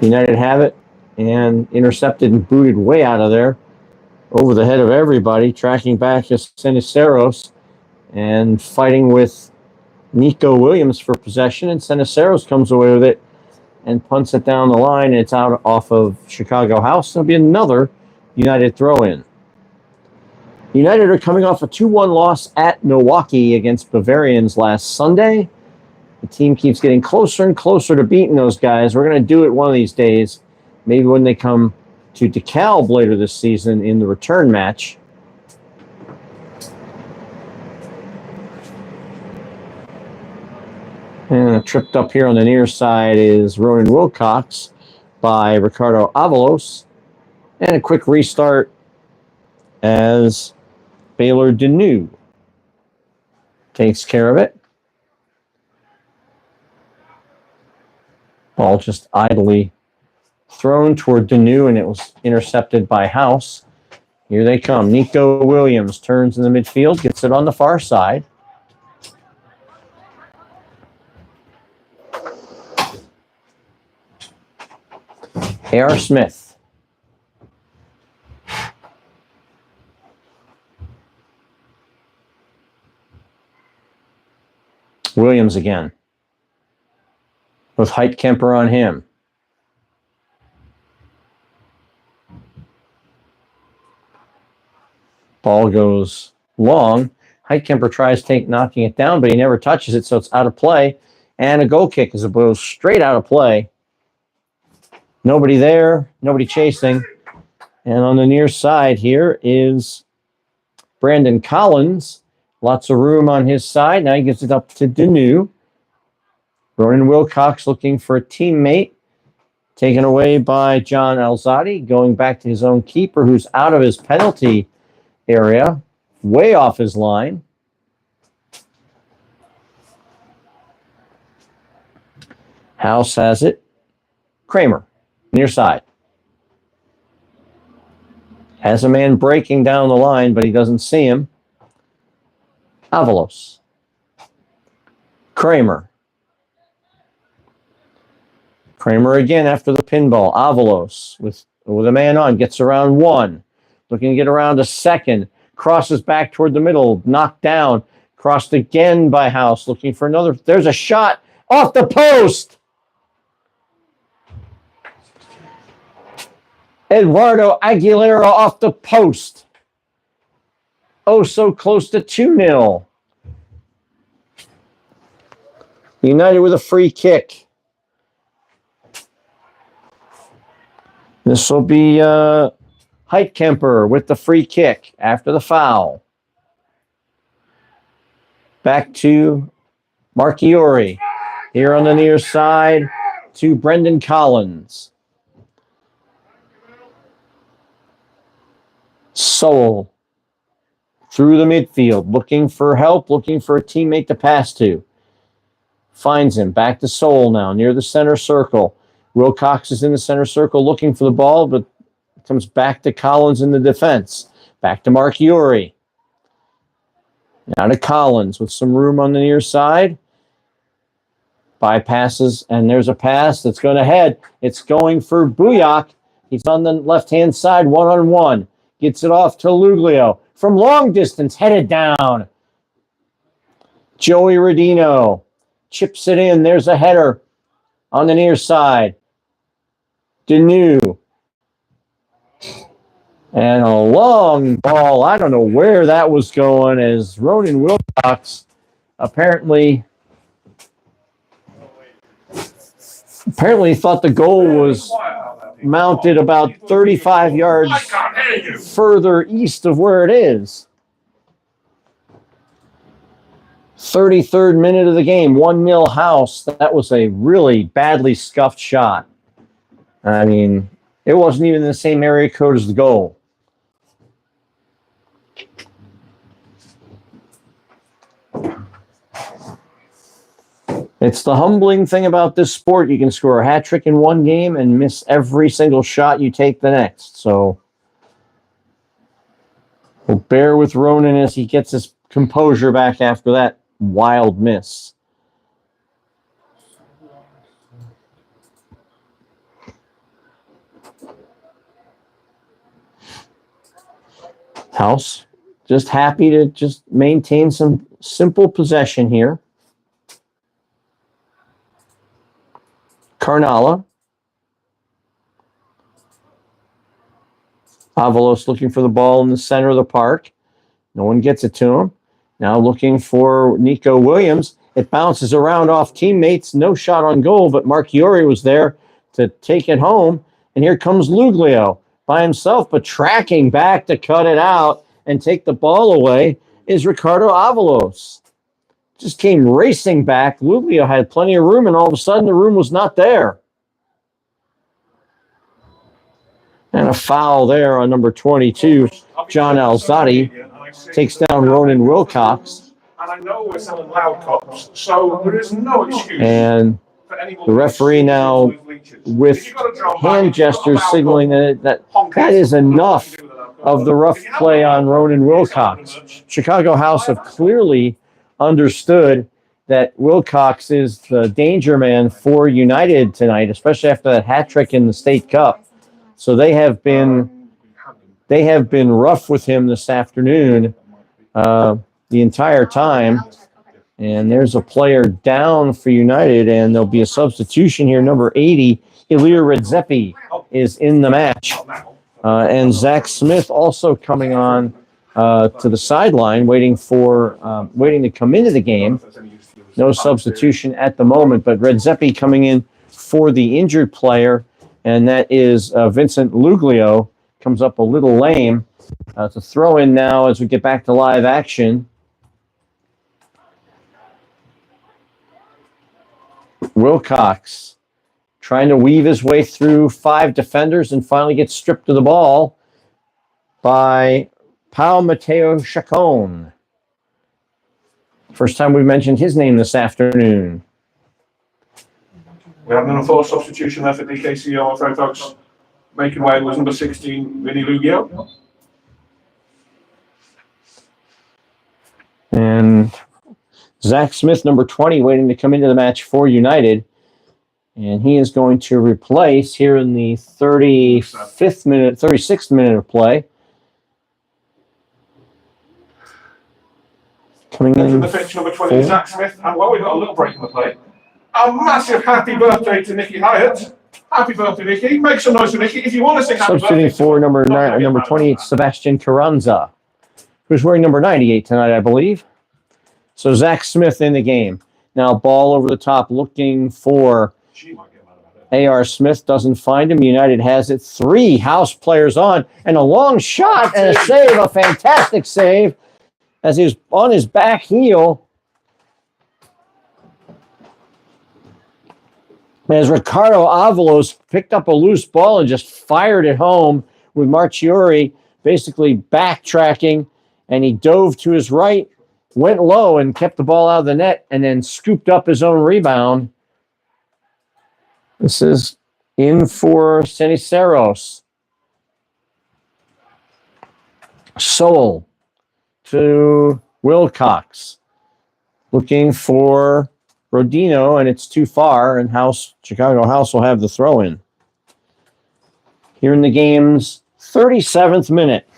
United have it and intercepted and booted way out of there over the head of everybody, tracking back as Siniceros and fighting with Nico Williams for possession, and Siniceros comes away with it and punts it down the line, and it's out off of Chicago House. There'll be another United throw-in. United are coming off a 2-1 loss at Milwaukee against Bavarians last Sunday. The team keeps getting closer and closer to beating those guys. We're going to do it one of these days, maybe when they come to DeKalb later this season in the return match. And tripped up here on the near side is Ronan Wilcox by Ricardo Avalos. And a quick restart as Baylor Deneau takes care of it. Ball just idly thrown toward Deneau, and it was intercepted by House. Here they come. Nico Williams turns in the midfield, gets it on the far side. A.R. Smith. Williams again. With Heitkemper on him. Ball goes long. Heitkemper tries knocking it down, but he never touches it, so it's out of play. And a goal kick as it goes straight out of play. Nobody there, nobody chasing. And on the near side here is Brandon Collins. Lots of room on his side. Now he gives it up to Deneau. Ronan Wilcox looking for a teammate. Taken away by John Alzadi. Going back to his own keeper, who's out of his penalty area. Way off his line. House has it. Kramer. Near side. Has a man breaking down the line, but he doesn't see him. Avalos. Kramer. Kramer again after the pinball. Avalos with a man on. Gets around one. Looking to get around a second. crosses back toward the middle, knocked down, crossed again by House, looking for another. There's a shot off the post. Eduardo Aguilera off the post. Oh, so close to 2-0. United with a free kick. This will be Heitkemper with the free kick after the foul. Back to Marchiori. Here on the near side to Brendan Collins. Sowell through the midfield, looking for help, looking for a teammate to pass to. Finds him. Back to Sowell now, near the center circle. Wilcox is in the center circle looking for the ball, but comes back to Collins in the defense. Back to Marchiori. Now to Collins with some room on the near side. Bypasses, and there's a pass that's going to head. It's going for Bujak. He's on the left-hand side, one-on-one. Gets it off to Luglio. From long distance, headed down. Joey Rodino chips it in. There's a header on the near side. Deneau. And a long ball. I don't know where that was going as Ronan Wilcox apparently thought the goal was mounted about 35 yards further east of where it is. 33rd minute of the game, 1-0 House. That was a really badly scuffed shot. I mean, it wasn't even in the same area code as the goal. It's the humbling thing about this sport. You can score a hat trick in one game and miss every single shot you take the next. So we'll bear with Ronan as he gets his composure back after that wild miss. House just happy to just maintain some simple possession here. Carnala. Avalos looking for the ball in the center of the park. No one gets it to him. Now looking for Nico Williams. It bounces around off teammates. No shot on goal, but Marchiori was there to take it home. And here comes Luglio by himself, but tracking back to cut it out and take the ball away is Ricardo Avalos. Just came racing back. Luglio had plenty of room, and all of a sudden the room was not there. And a foul there on number 22, John Alzati, takes down Ronan Wilcox. And I know we're selling loud cops, so there is no excuse. And the referee now, with hand gestures signaling that is enough of the rough play on Ronan Wilcox. Chicago House have clearly understood that Wilcox is the danger man for United tonight, especially after that hat trick in the State Cup. So they have been rough with him this afternoon the entire time. And there's a player down for United, and there'll be a substitution here. Number 80, Ilir Redzepi, is in the match. And Zach Smith also coming on to the sideline, waiting to come into the game. No substitution at the moment, but Redzepi coming in for the injured player, and that is Vincent Luglio. Comes up a little lame. To throw in now as we get back to live action. Wilcox trying to weave his way through 5 defenders and finally gets stripped of the ball by Pau Mateo Chacon. First time we've mentioned his name this afternoon. We have an unforced substitution there for DKC, I'm afraid, folks. Making way was number 16, Vinny Luglio. And Zach Smith, number 20, waiting to come into the match for United. And he is going to replace here in the 36th minute of play. Coming Into in the pitch, number 20, 4. Zach Smith. And while we've got a little break in the play, a massive happy birthday to Nicky Hyatt. Happy birthday, Nicky. Make some noise for Nicky. If you want to sing happy Substituting birthday. for number 28, Sebastian Carranza, who's wearing number 98 tonight, I believe. So Zach Smith in the game. Now ball over the top looking for A.R. Smith. Doesn't find him. United has it. 3 House players on. And a long shot and a save. A fantastic save as he was on his back heel. As Ricardo Avalos picked up a loose ball and just fired it home with Marchiori basically backtracking, and he dove to his right, went low and kept the ball out of the net, and then scooped up his own rebound. This is in for Ceniceros. Soul to Wilcox. Looking for Rodino, and it's too far, and Chicago House will have the throw-in. Here in the game's 37th minute.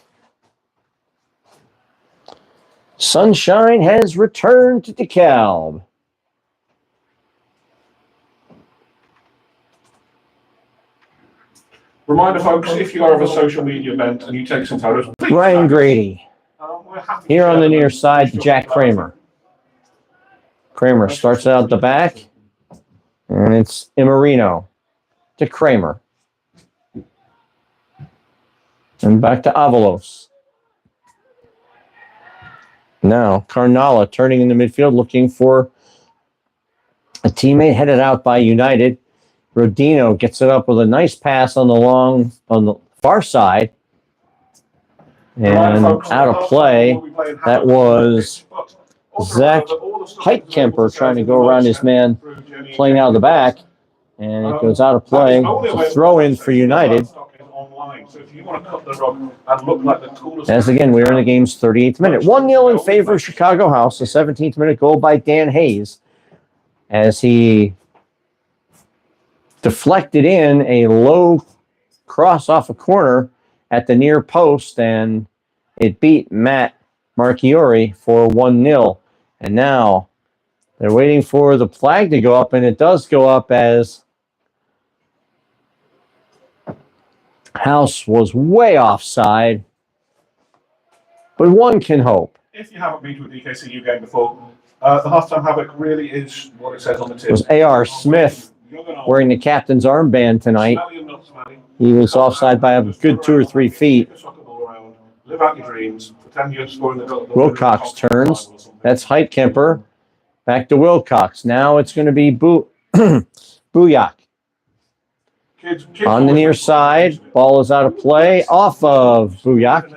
Sunshine has returned to DeKalb. Reminder, folks, if you are of a social media event and you take some photos, please Ryan Grady. Here on the near side, Jack Kramer. Kramer starts out the back, and it's Imarino to Kramer. And back to Avalos. Now, Carnala turning in the midfield, looking for a teammate headed out by United. Rodino gets it up with a nice pass on the far side. And out of play, that was Zach Heitkemper trying to go around his man playing out of the back, and it goes out of play. It's a throw-in for United. As again, we're in the game's 38th minute. 1-0 in favor of Chicago House. A 17th minute goal by Dan Hayes as he deflected in a low cross off a corner at the near post, and it beat Matt Marchiori for 1-0. And now they're waiting for the flag to go up, and it does go up as House was way offside. But one can hope. If you haven't been to a DKCU game before, the halftime havoc really is what it says on the tin. It was A.R. Smith wearing the captain's armband tonight. He was offside by a good 2 or 3 feet. Live out your dreams. Pretend you're scoring the goal. Wilcox turns. That's Heitkemper. Back to Wilcox. Now it's going to be Booyak. On the near side. Ball is out of play. Off of Booyak.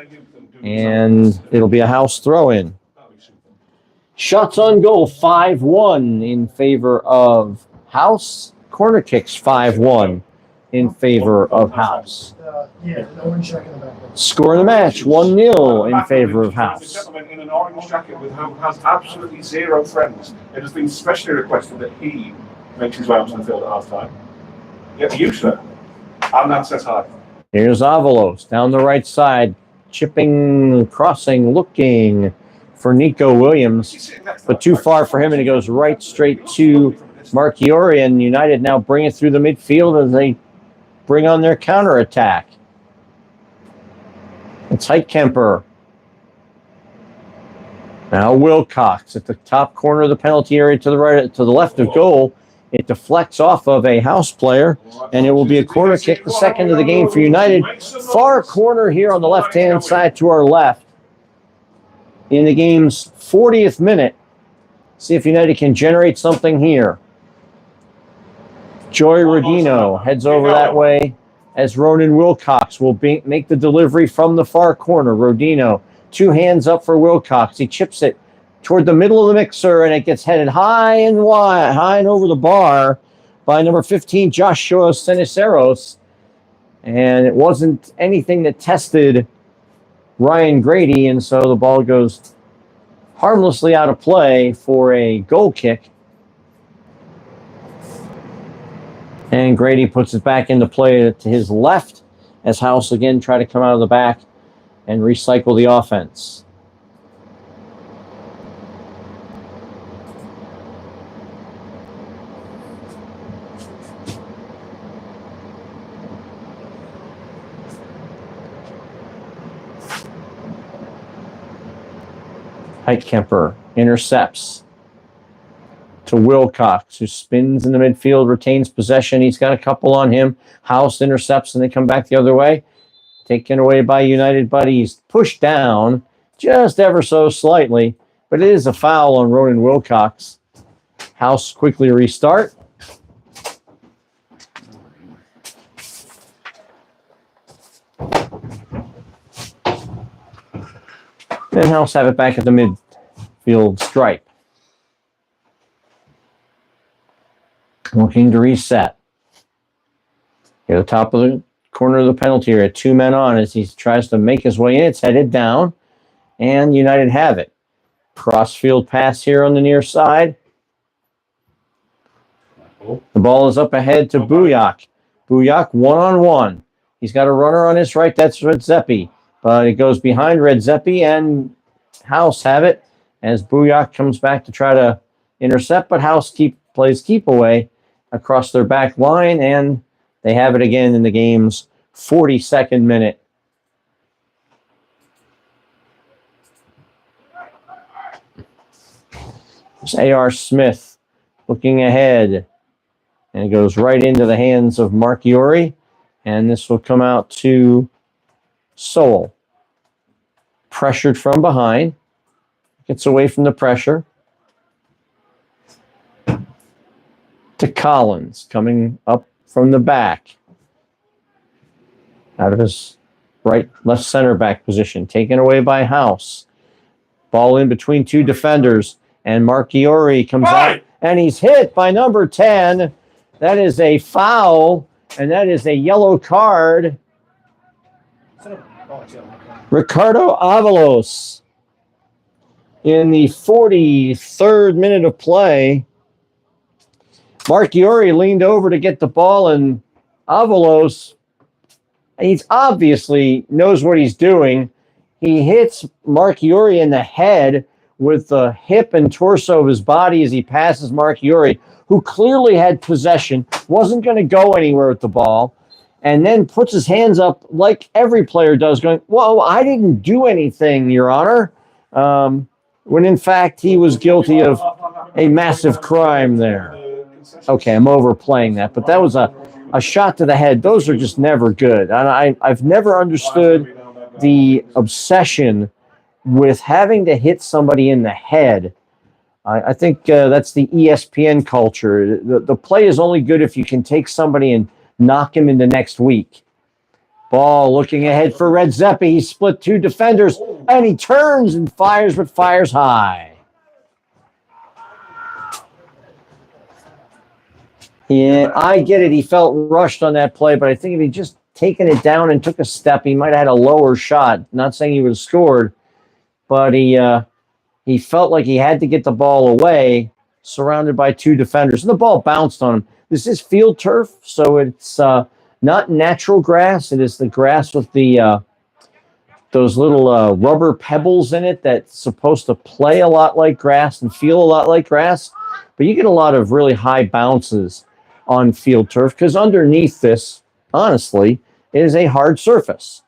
And it'll be a House throw-in. Shots on goal, 5-1 in favor of House. Corner kicks, 5-1 in favor of House. Score of the match, 1-0 in favor of House. In an orange jacket with whom has absolutely zero friends. It has been specially requested that he makes his way onto the field at half-time. Get you, sir. And that says hi. Here's Avalos down the right side, chipping, crossing, looking for Nico Williams, but too far for him, and it goes right straight to Marchiori, and United now bring it through the midfield as they bring on their counterattack. It's Heitkemper. Now Wilcox at the top corner of the penalty area to the right, to the left of goal. It deflects off of a House player, and it will be a corner kick, the second of the game for United. Far corner here on the left-hand side to our left. In the game's 40th minute. See if United can generate something here. Joey Rodino heads over that way as Ronan Wilcox will make the delivery from the far corner. Rodino, 2 hands up for Wilcox. He chips it toward the middle of the mixer, and it gets headed high and wide, high and over the bar by number 15, Joshua Ceniceros. And it wasn't anything that tested Ryan Grady, and so the ball goes harmlessly out of play for a goal kick. And Grady puts it back into play to his left as House again try to come out of the back and recycle the offense. Heitkemper intercepts to Wilcox, who spins in the midfield, retains possession. He's got a couple on him. House intercepts, and they come back the other way. Taken away by United, but he's pushed down just ever so slightly. But it is a foul on Ronan Wilcox. House quickly restart. And House have it back at the midfield stripe. Looking to reset. At the top of the corner of the penalty area, 2 men on as he tries to make his way in. It's headed down, and United have it. Crossfield pass here on the near side. The ball is up ahead to Buyak. Buyak one-on-one. He's got a runner on his right. That's Redzepi. But it goes behind Redzepi, and House have it as Buyak comes back to try to intercept, but House plays keep away across their back line, and they have it again in the game's 42nd minute. It's A.R. Smith looking ahead, and it goes right into the hands of Marchiori, and this will come out to Sowell. Pressured from behind, gets away from the pressure. To Collins, coming up from the back. Out of his left center back position, taken away by House. Ball in between 2 defenders, and Marchiori comes out, and he's hit by number 10. That is a foul, and that is a yellow card. Ricardo Avalos in the 43rd minute of play. Marchiori leaned over to get the ball, and Avalos, he's obviously knows what he's doing. He hits Marchiori in the head with the hip and torso of his body as he passes Marchiori, who clearly had possession, wasn't going to go anywhere with the ball, and then puts his hands up like every player does, going, "Whoa, I didn't do anything, Your Honor," when in fact he was guilty of a massive crime there. Okay, I'm overplaying that, but that was a shot to the head. Those are just never good. And I've never understood the obsession with having to hit somebody in the head. I think that's the ESPN culture. The play is only good if you can take somebody and knock him into next week. Ball looking ahead for Redzepi. He split 2 defenders, and he turns and fires, but fires high. Yeah, I get it. He felt rushed on that play, but I think if he'd just taken it down and took a step, he might have had a lower shot. Not saying he would have scored, but he felt like he had to get the ball away, surrounded by 2 defenders. And the ball bounced on him. This is field turf, so it's not natural grass. It is the grass with the those little rubber pebbles in it that's supposed to play a lot like grass and feel a lot like grass. But you get a lot of really high bounces on field turf because underneath this, honestly, is a hard surface.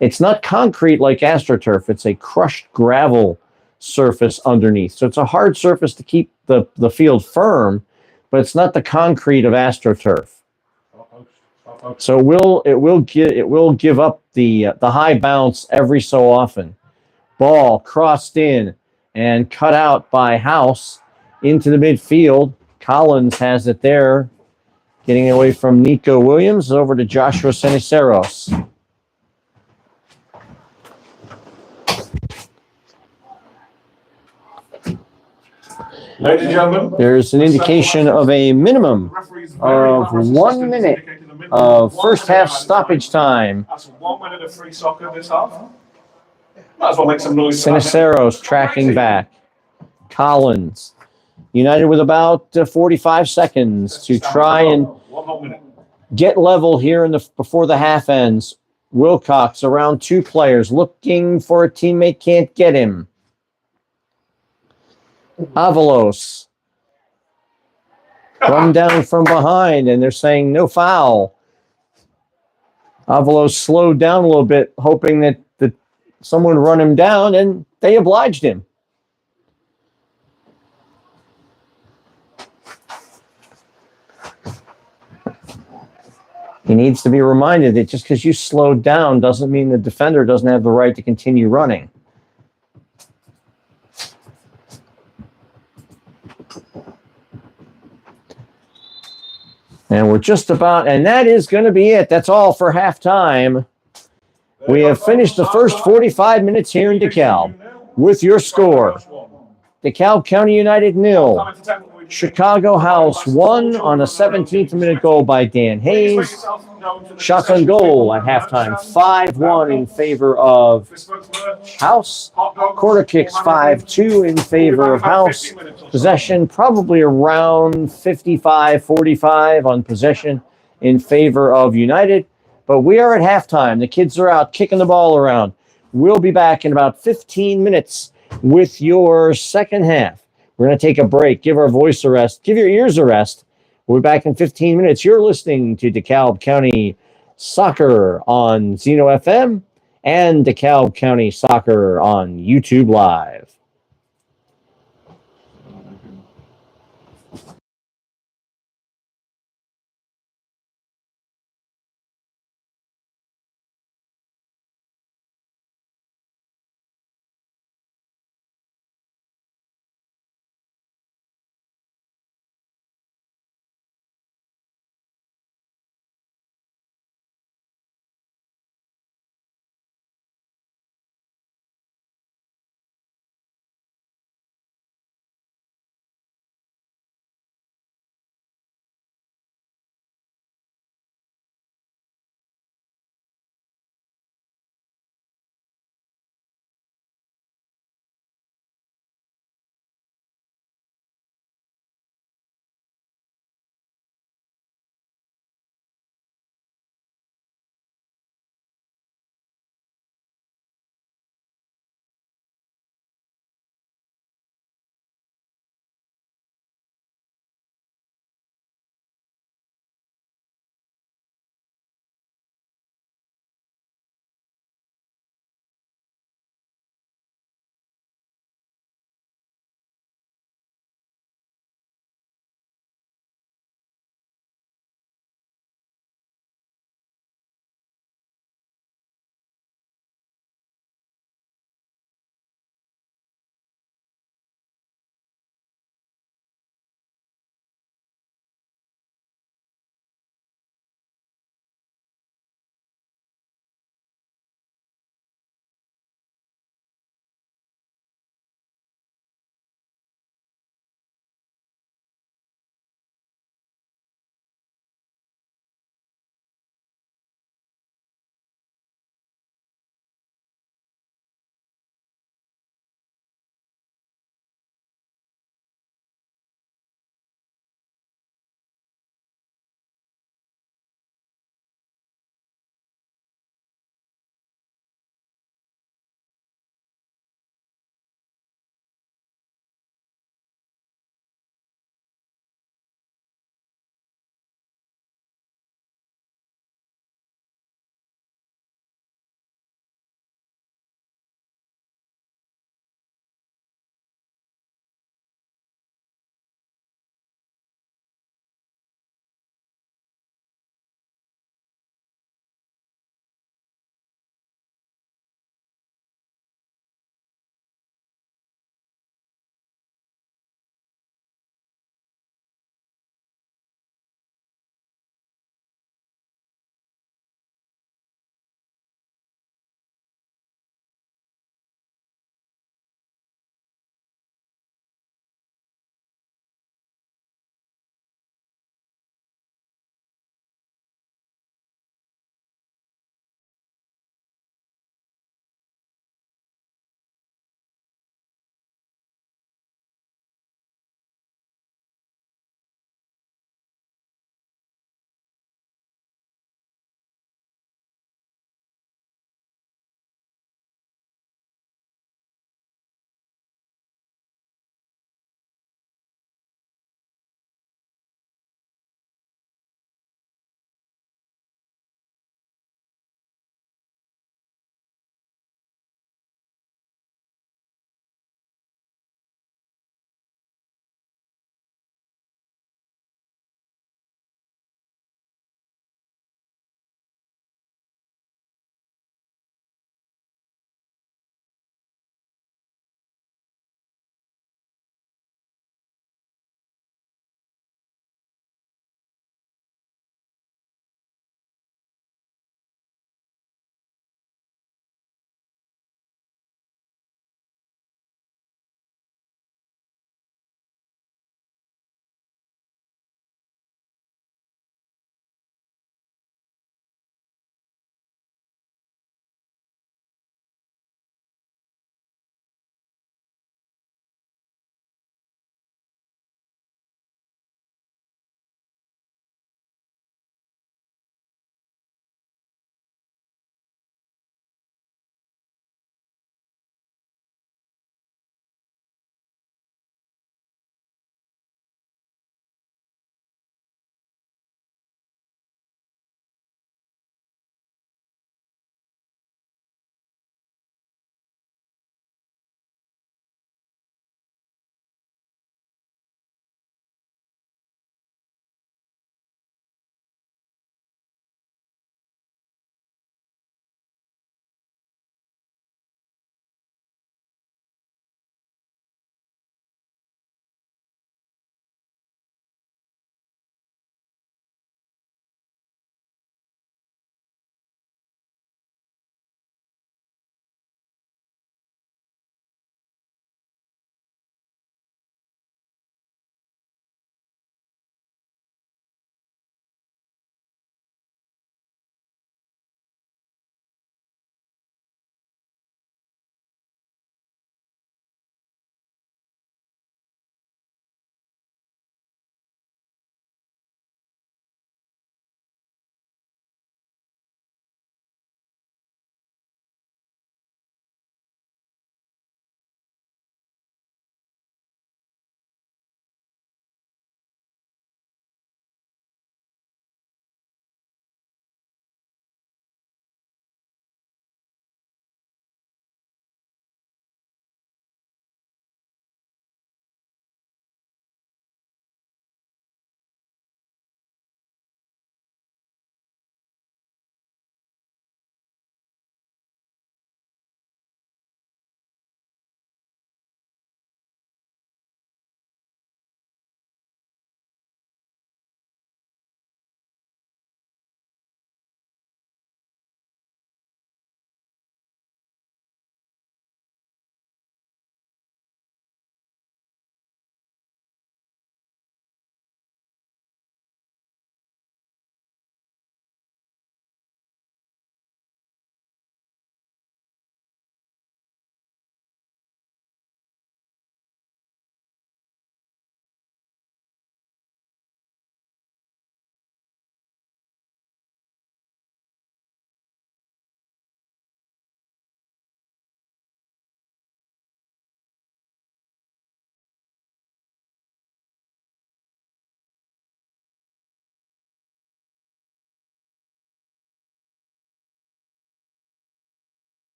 It's not concrete like AstroTurf. It's a crushed gravel surface underneath. So it's a hard surface to keep the field firm, but it's not the concrete of AstroTurf. So it will give up the high bounce every so often. Ball crossed in and cut out by House into the midfield. Collins has it there, getting away from Nico Williams over to Joshua Ceniceros. Ladies and gentlemen, there's an indication of a minimum of 1 minute of first half stoppage time. That's 1 minute of free soccer this half. Might as well make some noise. Ceniceros tracking back. Collins. United with about 45 seconds to try and get level here before the half ends. Wilcox around 2 players looking for a teammate, can't get him. Avalos run down from behind, and they're saying no foul. Avalos slowed down a little bit, hoping that someone would run him down, and they obliged him. He needs to be reminded that just because you slowed down doesn't mean the defender doesn't have the right to continue running. And we're just about, and that is going to be it. That's all for halftime. We have finished the first 45 minutes here in DeKalb with your score. DeKalb County United 0. Chicago House 1 on a 17th minute goal by Dan Hayes. Shotgun goal at halftime, 5-1 in favor of House. Quarter kicks 5-2 in favor of House. Possession probably around 55-45 on possession in favor of United. But we are at halftime. The kids are out kicking the ball around. We'll be back in about 15 minutes with your second half. We're going to take a break, give our voice a rest, give your ears a rest. We'll be back in 15 minutes. You're listening to DeKalb County Soccer on Zeno FM and DeKalb County Soccer on YouTube Live.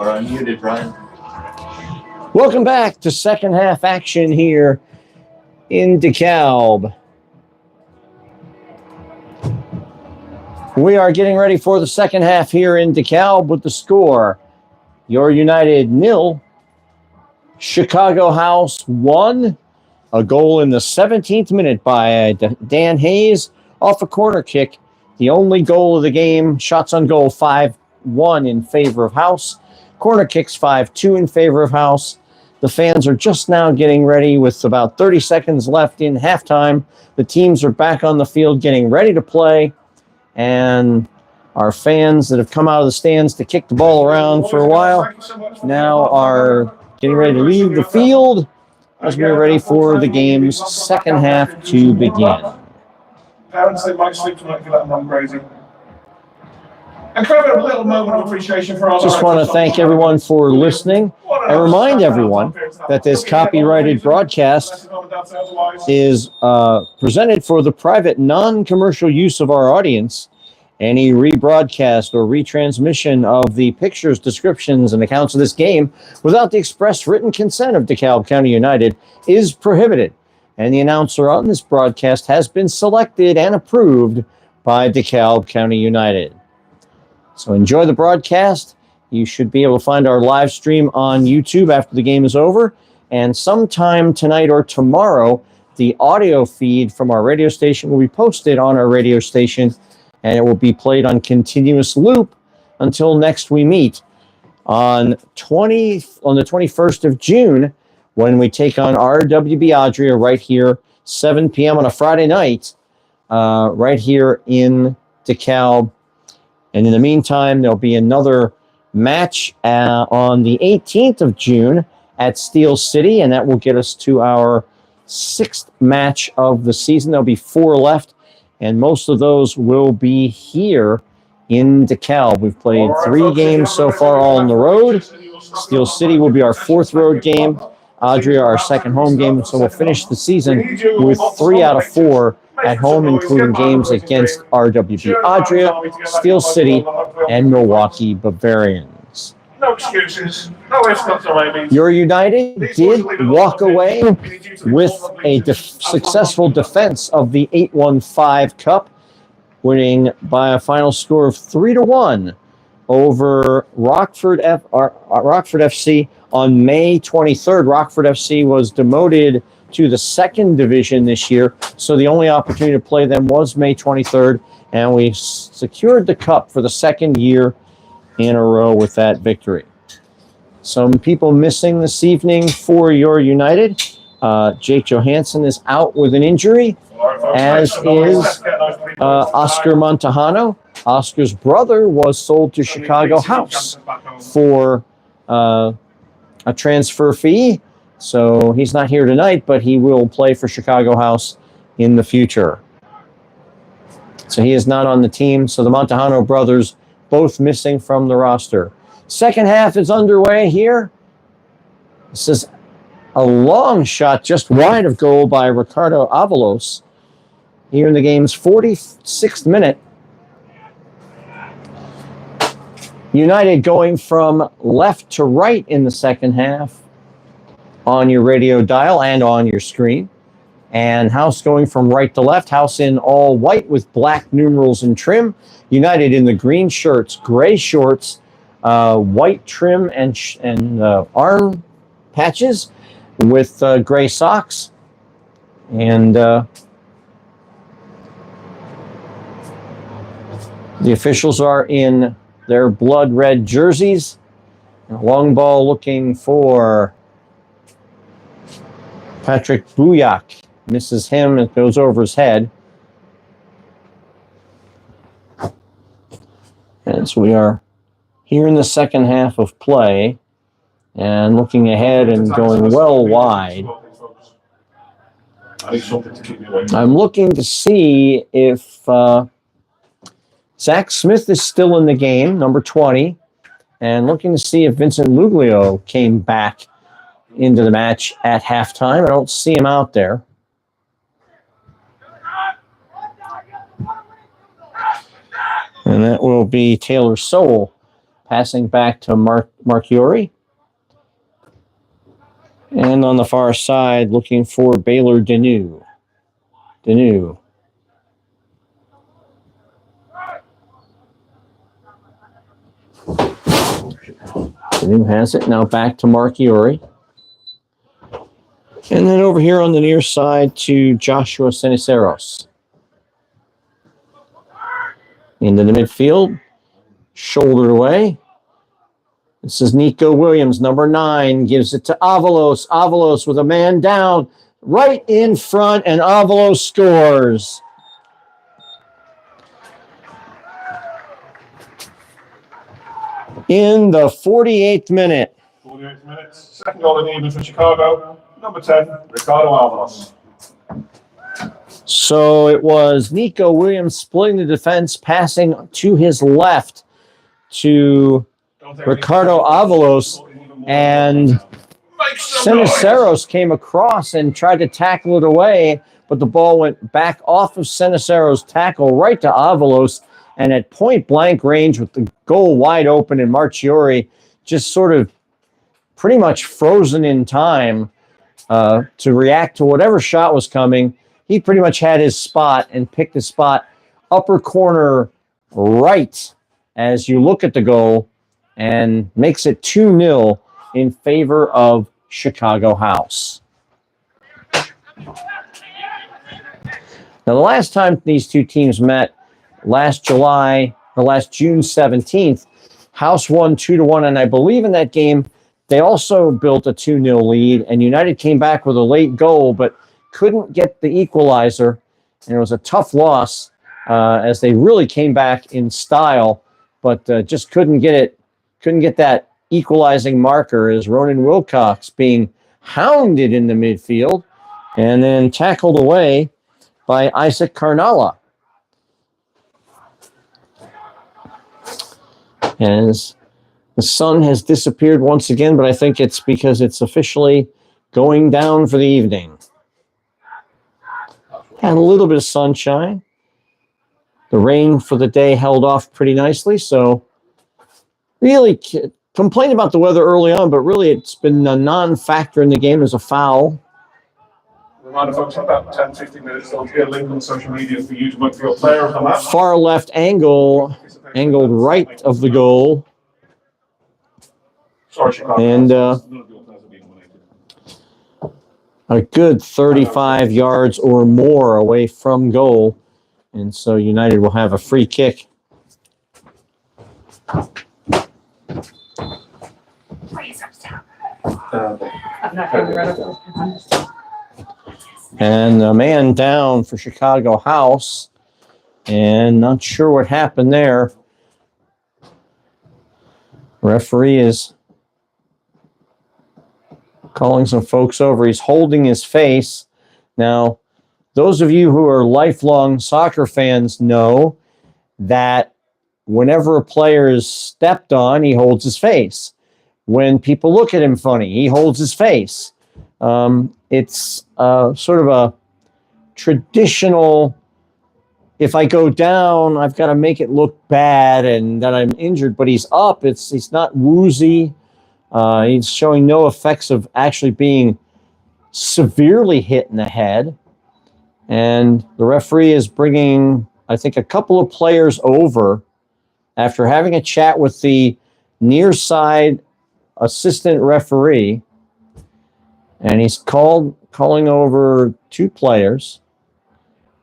are unmuted, Brian. Welcome back to second half action here in DeKalb. We are getting ready for the second half here in DeKalb with the score. Your United 0, Chicago House 1. A goal in the 17th minute by Dan Hayes off a corner kick. The only goal of the game, shots on goal 5-1 in favor of House. Corner kicks 5-2 in favor of House. The fans are just now getting ready with about 30 seconds left in halftime. The teams are back on the field getting ready to play. And our fans that have come out of the stands to kick the ball around for a while now are getting ready to leave the field as we're ready for the game's second half to begin. Parents, they might sleep tonight if you let them run crazy. And kind of a little moment of appreciation for our Just want to thank everyone for listening and remind everyone that this copyrighted broadcast is presented for the private, non-commercial use of our audience. Any rebroadcast or retransmission of the pictures, descriptions, and accounts of this game without the express written consent of DeKalb County United is prohibited. And the announcer on this broadcast has been selected and approved by DeKalb County United. So enjoy the broadcast. You should be able to find our live stream on YouTube after the game is over. And sometime tonight or tomorrow, the audio feed from our radio station will be posted on our radio station, and it will be played on continuous loop until next we meet on the 21st of June, when we take on RWB Adria right here, 7 p.m. on a Friday night, right here in DeKalb. And in the meantime, there'll be another match on the 18th of June at Steel City, and that will get us to our 6th match of the season. There'll be 4 left, and most of those will be here in DeKalb. We've played 3 games so far, all on the road. Steel City will be our 4th road game. Adria, our 2nd home game. So we'll finish the season with 3 out of 4 at home, including games against RWB Adria, Steel City, and Milwaukee Bavarians. No excuses. No ifs, buts, or maybes. Your United did walk away with a successful defense of the 815 Cup, winning by a final score of 3-1 over Rockford FC on May 23rd. Rockford FC was demoted to the 2nd division this year, so the only opportunity to play them was May 23rd, and we secured the cup for the 2nd year in a row with that victory. Some people missing this evening for your United. Jake Johansson is out with an injury, as is Oscar Montejano. Oscar's brother was sold to Chicago House for a transfer fee. So he's not here tonight, but he will play for Chicago House in the future. So he is not on the team. So the Montejano brothers both missing from the roster. Second half is underway here. This is a long shot just wide of goal by Ricardo Avalos here in the game's 46th minute. United going from left to right in the second half on your radio dial and on your screen. And House going from right to left. House in all white with black numerals and trim. United in the green shirts, gray shorts, white trim and arm patches with gray socks. And the officials are in their blood red jerseys. Long ball looking for Patrick Bujak. Misses him. It goes over his head. And so we are here in the second half of play and looking ahead and going well wide. I'm looking to see if Zach Smith is still in the game, number 20, and looking to see if Vincent Luglio came back into the match at halftime. I don't see him out there. And that will be Taylor Sowell passing back to Marchiori. And on the far side, looking for Baylor Deneau. Deneau has it. Now back to Marchiori. And then over here on the near side to Joshua Seniceros. Into the midfield. Shouldered away. This is Nico Williams, number 9, gives it to Avalos. Avalos with a man down, right in front, and Avalos scores. In the 48th minute. 48 minutes. Second goal in the evening for Chicago. Number 10, Ricardo Alvarez. So it was Nico Williams splitting the defense, passing to his left to Ricardo Avalos, and Seniceros came across and tried to tackle it away, but the ball went back off of Seniceros' tackle right to Avalos, and at point blank range with the goal wide open, and Marchiori just sort of pretty much frozen in time to react to whatever shot was coming. He pretty much had his spot and picked his spot upper corner right as you look at the goal, and makes it 2-0 in favor of Chicago House. Now, the last time these two teams met, last June 17th, House won 2-1, and I believe in that game they also built a 2-0 lead, and United came back with a late goal, but couldn't get the equalizer, and it was a tough loss as they really came back in style, but just couldn't get that equalizing marker as Ronan Wilcox being hounded in the midfield and then tackled away by Isaac Carnala. As the sun has disappeared once again, but I think it's because it's officially going down for the evening. Had a little bit of sunshine. The rain for the day held off pretty nicely, so really complained about the weather early on, but really it's been a non-factor in the game as a foul. Reminder folks, about 10-15 minutes, there'll be a link on social media for you to vote for your player of the match. Far left angled right of the goal. Sorry, Chicago. And a good 35 yards or more away from goal. And so United will have a free kick. And a man down for Chicago House. And not sure what happened there. Referee is calling some folks over. He's holding his face. Now, those of you who are lifelong soccer fans know that whenever a player is stepped on, he holds his face. When people look at him funny, he holds his face. It's sort of a traditional, if I go down, I've got to make it look bad and that I'm injured, but he's up. He's not woozy. He's showing no effects of actually being severely hit in the head. And the referee is bringing, I think, a couple of players over after having a chat with the near side assistant referee. And he's calling over 2 players.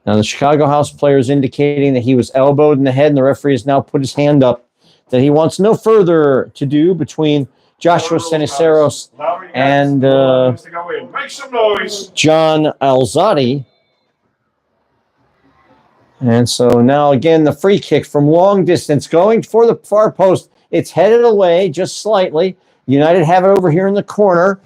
Now, the Chicago House player is indicating that he was elbowed in the head, and the referee has now put his hand up that he wants no further to do between Joshua Seniceros and John Alzati. And so now again, the free kick from long distance going for the far post. It's headed away just slightly. United have it over here in the corner.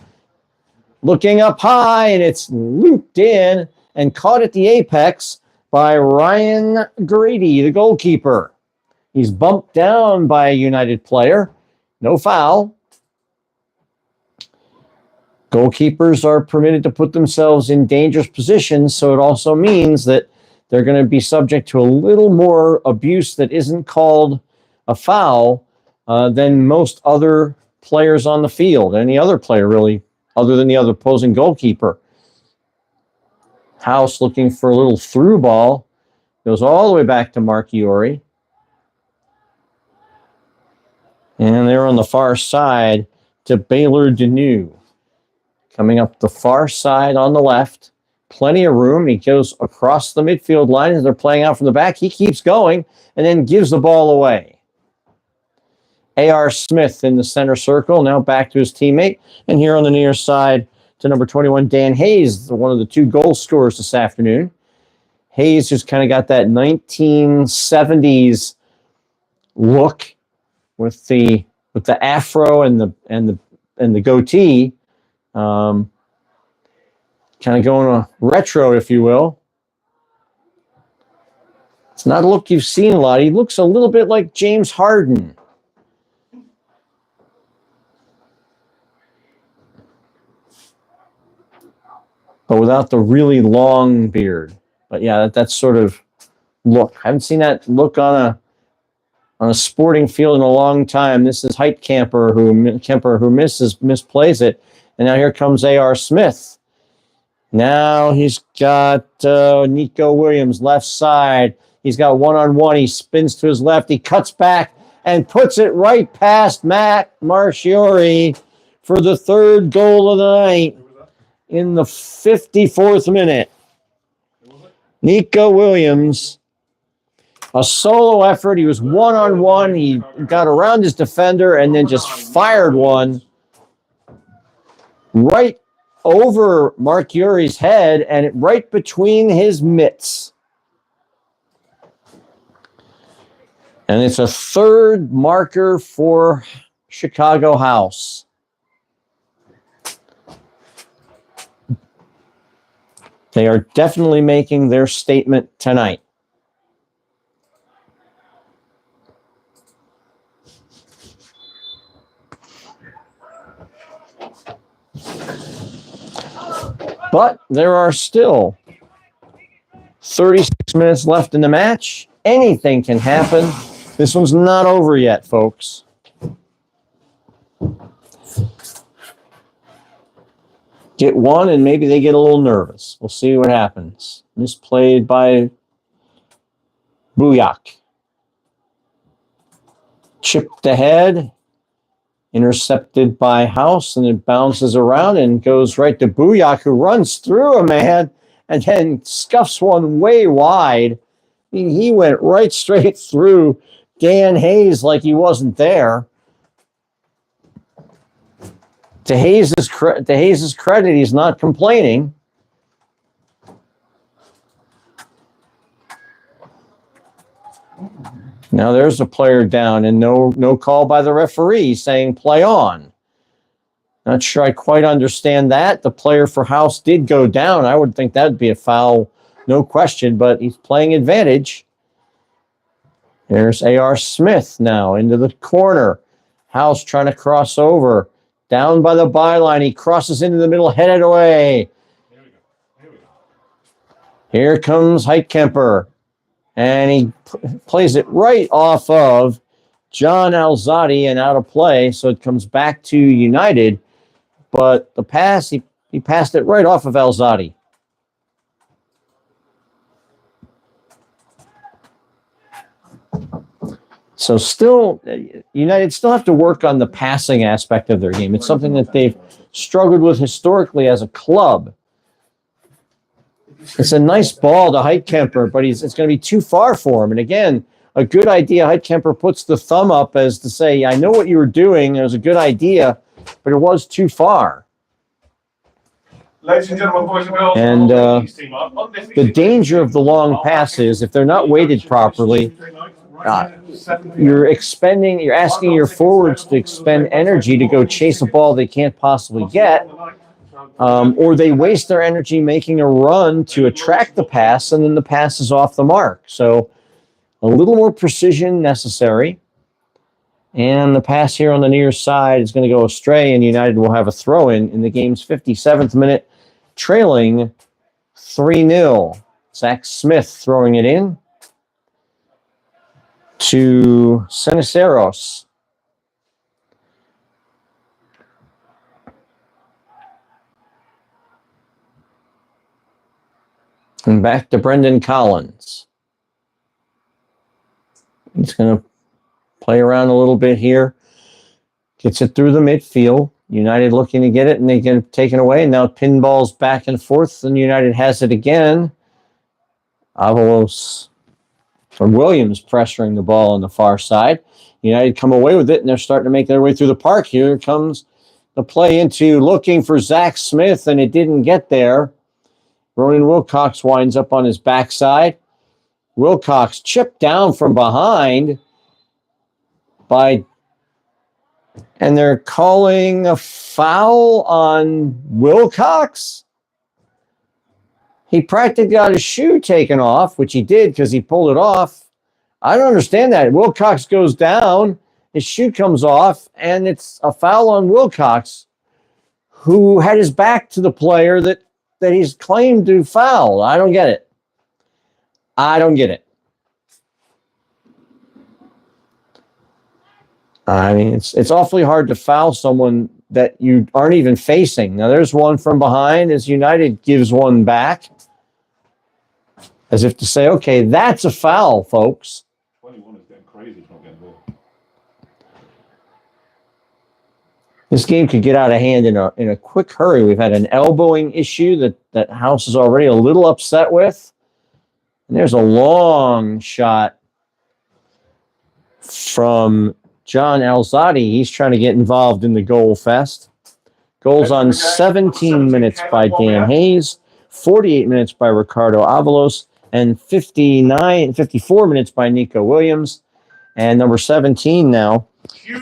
Looking up high, and it's looped in and caught at the apex by Ryan Grady, the goalkeeper. He's bumped down by a United player. No foul. Goalkeepers are permitted to put themselves in dangerous positions, so it also means that they're going to be subject to a little more abuse that isn't called a foul than most other players on the field. Any other player, really, other than the other opposing goalkeeper. House looking for a little through ball. Goes all the way back to Marchiori. And they're on the far side to Baylor Deneau. Coming up the far side on the left. Plenty of room. He goes across the midfield line as they're playing out from the back. He keeps going and then gives the ball away. A.R. Smith in the center circle. Now back to his teammate. And here on the near side to number 21, Dan Hayes, one of the 2 goal scorers this afternoon. Hayes just kind of got that 1970s look with the afro and the goatee, kind of going a retro, if you will. It's not a look you've seen a lot. He looks a little bit like James Harden. But without the really long beard. But yeah, that sort of look. I haven't seen that look on a sporting field in a long time. This is Heitkamper who misplays it. And now here comes A.R. Smith. Now he's got Nico Williams left side. He's got one-on-one. He spins to his left. He cuts back and puts it right past Matt Marchiori for the 3rd goal of the night in the 54th minute. Nico Williams, a solo effort. He was one-on-one. He got around his defender and then just fired one right over Marchiori's head and right between his mitts. And it's a 3rd marker for Chicago House. They are definitely making their statement tonight. But there are still 36 minutes left in the match. Anything can happen. This one's not over yet, folks. Get one, and maybe they get a little nervous. We'll see what happens. Misplayed by Buyak. Chipped ahead. Intercepted by House, and it bounces around and goes right to Buyak, who runs through a man and then scuffs one way wide. I mean, he went right straight through Dan Hayes like he wasn't there. To Hayes' credit, he's not complaining. Now there's a player down and no call by the referee saying play on. Not sure I quite understand that. The player for House did go down. I would think that would be a foul, no question, but he's playing advantage. There's A.R. Smith now into the corner. House trying to cross over. Down by the byline. He crosses into the middle, headed away. Here comes Heitkamper. And he plays it right off of John Alzadi and out of play. So it comes back to United. But the pass, he passed it right off of Alzadi. So still, United still have to work on the passing aspect of their game. It's something that they've struggled with historically as a club. It's a nice ball to Heitkamper, but it's going to be too far for him. And again, a good idea. Heitkamper puts the thumb up as to say, I know what you were doing. It was a good idea, but it was too far. Ladies and gentlemen, boys and girls, and the danger of the long passes, if they're not weighted properly, you're asking your forwards to expend energy to go chase a ball they can't possibly get. Or they waste their energy making a run to attract the pass, and then the pass is off the mark. So a little more precision necessary. And the pass here on the near side is going to go astray, and United will have a throw-in in the game's 57th minute, trailing 3-0. Zach Smith throwing it in to Ceniceros. And back to Brendan Collins. He's going to play around a little bit here. Gets it through the midfield. United looking to get it, and they get it taken away. And now pinballs back and forth, and United has it again. Avalos from Williams pressuring the ball on the far side. United come away with it, and they're starting to make their way through the park. Here comes the play into looking for Zach Smith, and it didn't get there. Ronan Wilcox winds up on his backside. Wilcox chipped down from behind and they're calling a foul on Wilcox. He practically got his shoe taken off, which he did because he pulled it off. I don't understand that. Wilcox goes down, his shoe comes off, and it's a foul on Wilcox, who had his back to the player that he's claimed to foul. I don't get it. I mean, it's awfully hard to foul someone that you aren't even facing. Now, there's one from behind as United gives one back, as if to say, okay, that's a foul, folks. 21 is getting crazy. It's not getting ball. This game could get out of hand in a quick hurry. We've had an elbowing issue that House is already a little upset with. And there's a long shot from John Alzadi. He's trying to get involved in the goal fest. Goals on 17 minutes by Dan Hayes, 48 minutes by Ricardo Avalos, and 54 minutes by Nico Williams. And number 17 now,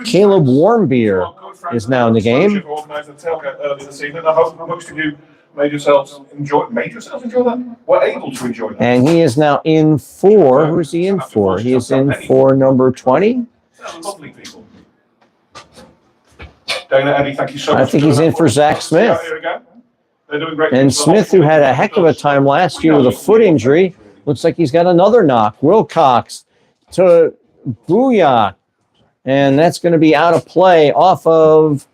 Caleb Warmbier is now in the game. Organised the tailgate earlier this evening. I hope most of you made yourselves enjoy that? Were able to enjoy that. And he is now in for, who's he in for? He is in for number 20. Lovely people. Dana, Eddie, thank you so much. I think he's in for Zach Smith. They're doing great. And Smith, who had a heck of a time last year with a foot injury, looks like he's got another knock. Wilcox to Booyah. And that's going to be out of play off of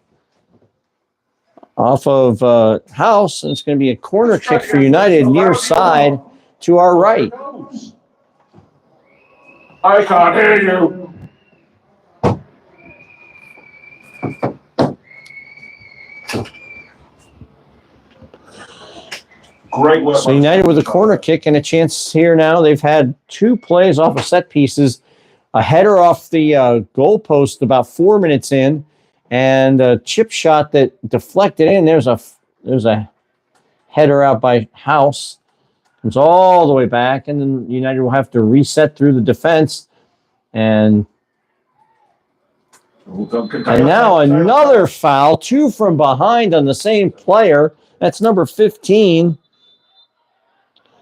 House. And it's going to be a corner kick for United near side to our right. I can't hear you. Great work. So United with a corner kick and a chance here now. They've had two plays off of set pieces, a header off the goalpost about 4 minutes in, and a chip shot that deflected in. There's a header out by House. Comes all the way back, and then United will have to reset through the defense. And now another foul, two from behind on the same player. That's number 15.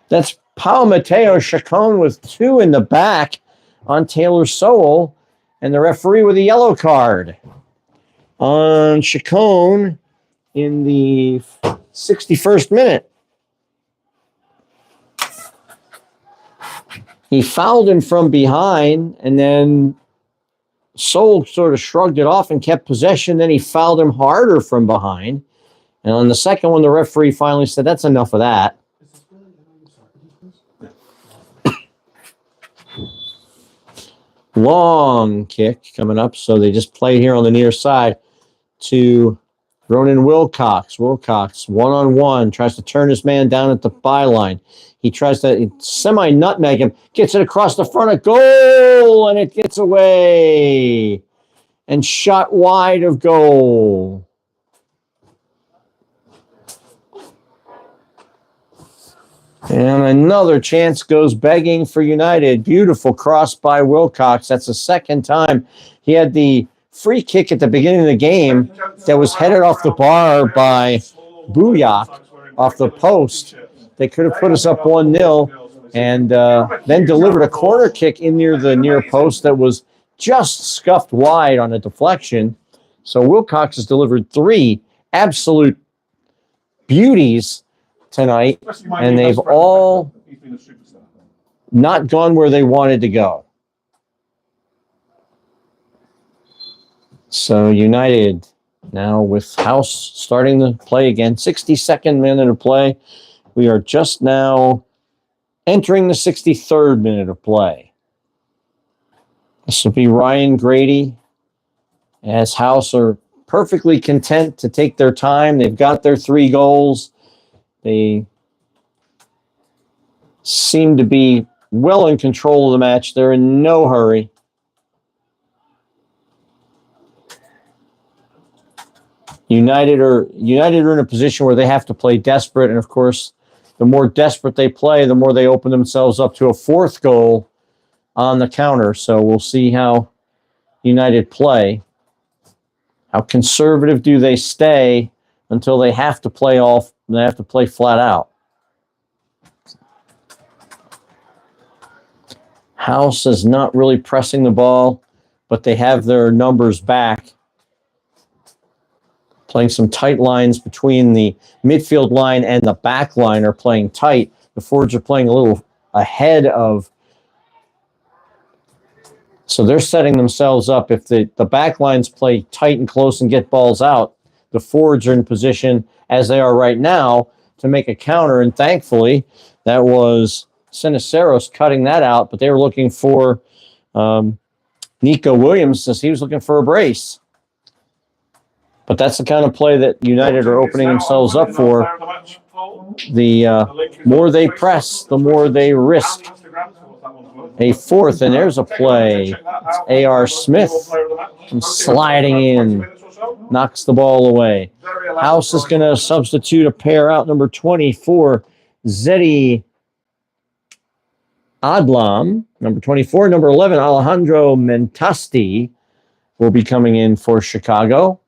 That's Pau Mateo Chacon with two in the back on Taylor Sowell, and the referee with a yellow card on Chacon in the 61st minute. He fouled him from behind, and then Sowell sort of shrugged it off and kept possession. Then he fouled him harder from behind. And on the second one, the referee finally said, that's enough of that. Long kick coming up. So they just play here on the near side to Ronan Wilcox. Wilcox, one-on-one, tries to turn his man down at the byline. He tries to semi-nutmeg him, gets it across the front of goal, and it gets away. And shot wide of goal. And another chance goes begging for United. Beautiful cross by Wilcox. That's the second time. He had the free kick at the beginning of the game that was headed off the bar by Booyah off the post. They could have put us up 1-0 and then delivered a corner kick in near the near post that was just scuffed wide on a deflection. So Wilcox has delivered three absolute beauties tonight, and they've all not gone where they wanted to go. So United now with House starting to play again. 62nd minute of play. We are just now Entering the 63rd minute of play. This will be Ryan Grady, as House are perfectly content to take their time. They've got their 3 goals. They seem to be well in control of the match. They're in no hurry. United are in a position where they have to play desperate, and of course, the more desperate they play, the more they open themselves up to a 4th goal on the counter. So we'll see how United play. How conservative do they stay until they have to play flat out? House is not really pressing the ball, but they have their numbers back. Playing some tight lines between the midfield line and the back line are playing tight. The forwards are playing a little ahead of. So they're setting themselves up. If the back lines play tight and close and get balls out, the forwards are in position, as they are right now, to make a counter. And thankfully, that was Siniceros cutting that out, but they were looking for Nico Williams since he was looking for a brace. But that's the kind of play that United are opening themselves up for. The more they press, the more they risk a 4th. And there's a play. It's A.R. Smith sliding in, knocks the ball away. House is going to substitute a pair out, number 24, Zedi Adlam. Number 24, number 11, Alejandro Mentasti will be coming in for Chicago.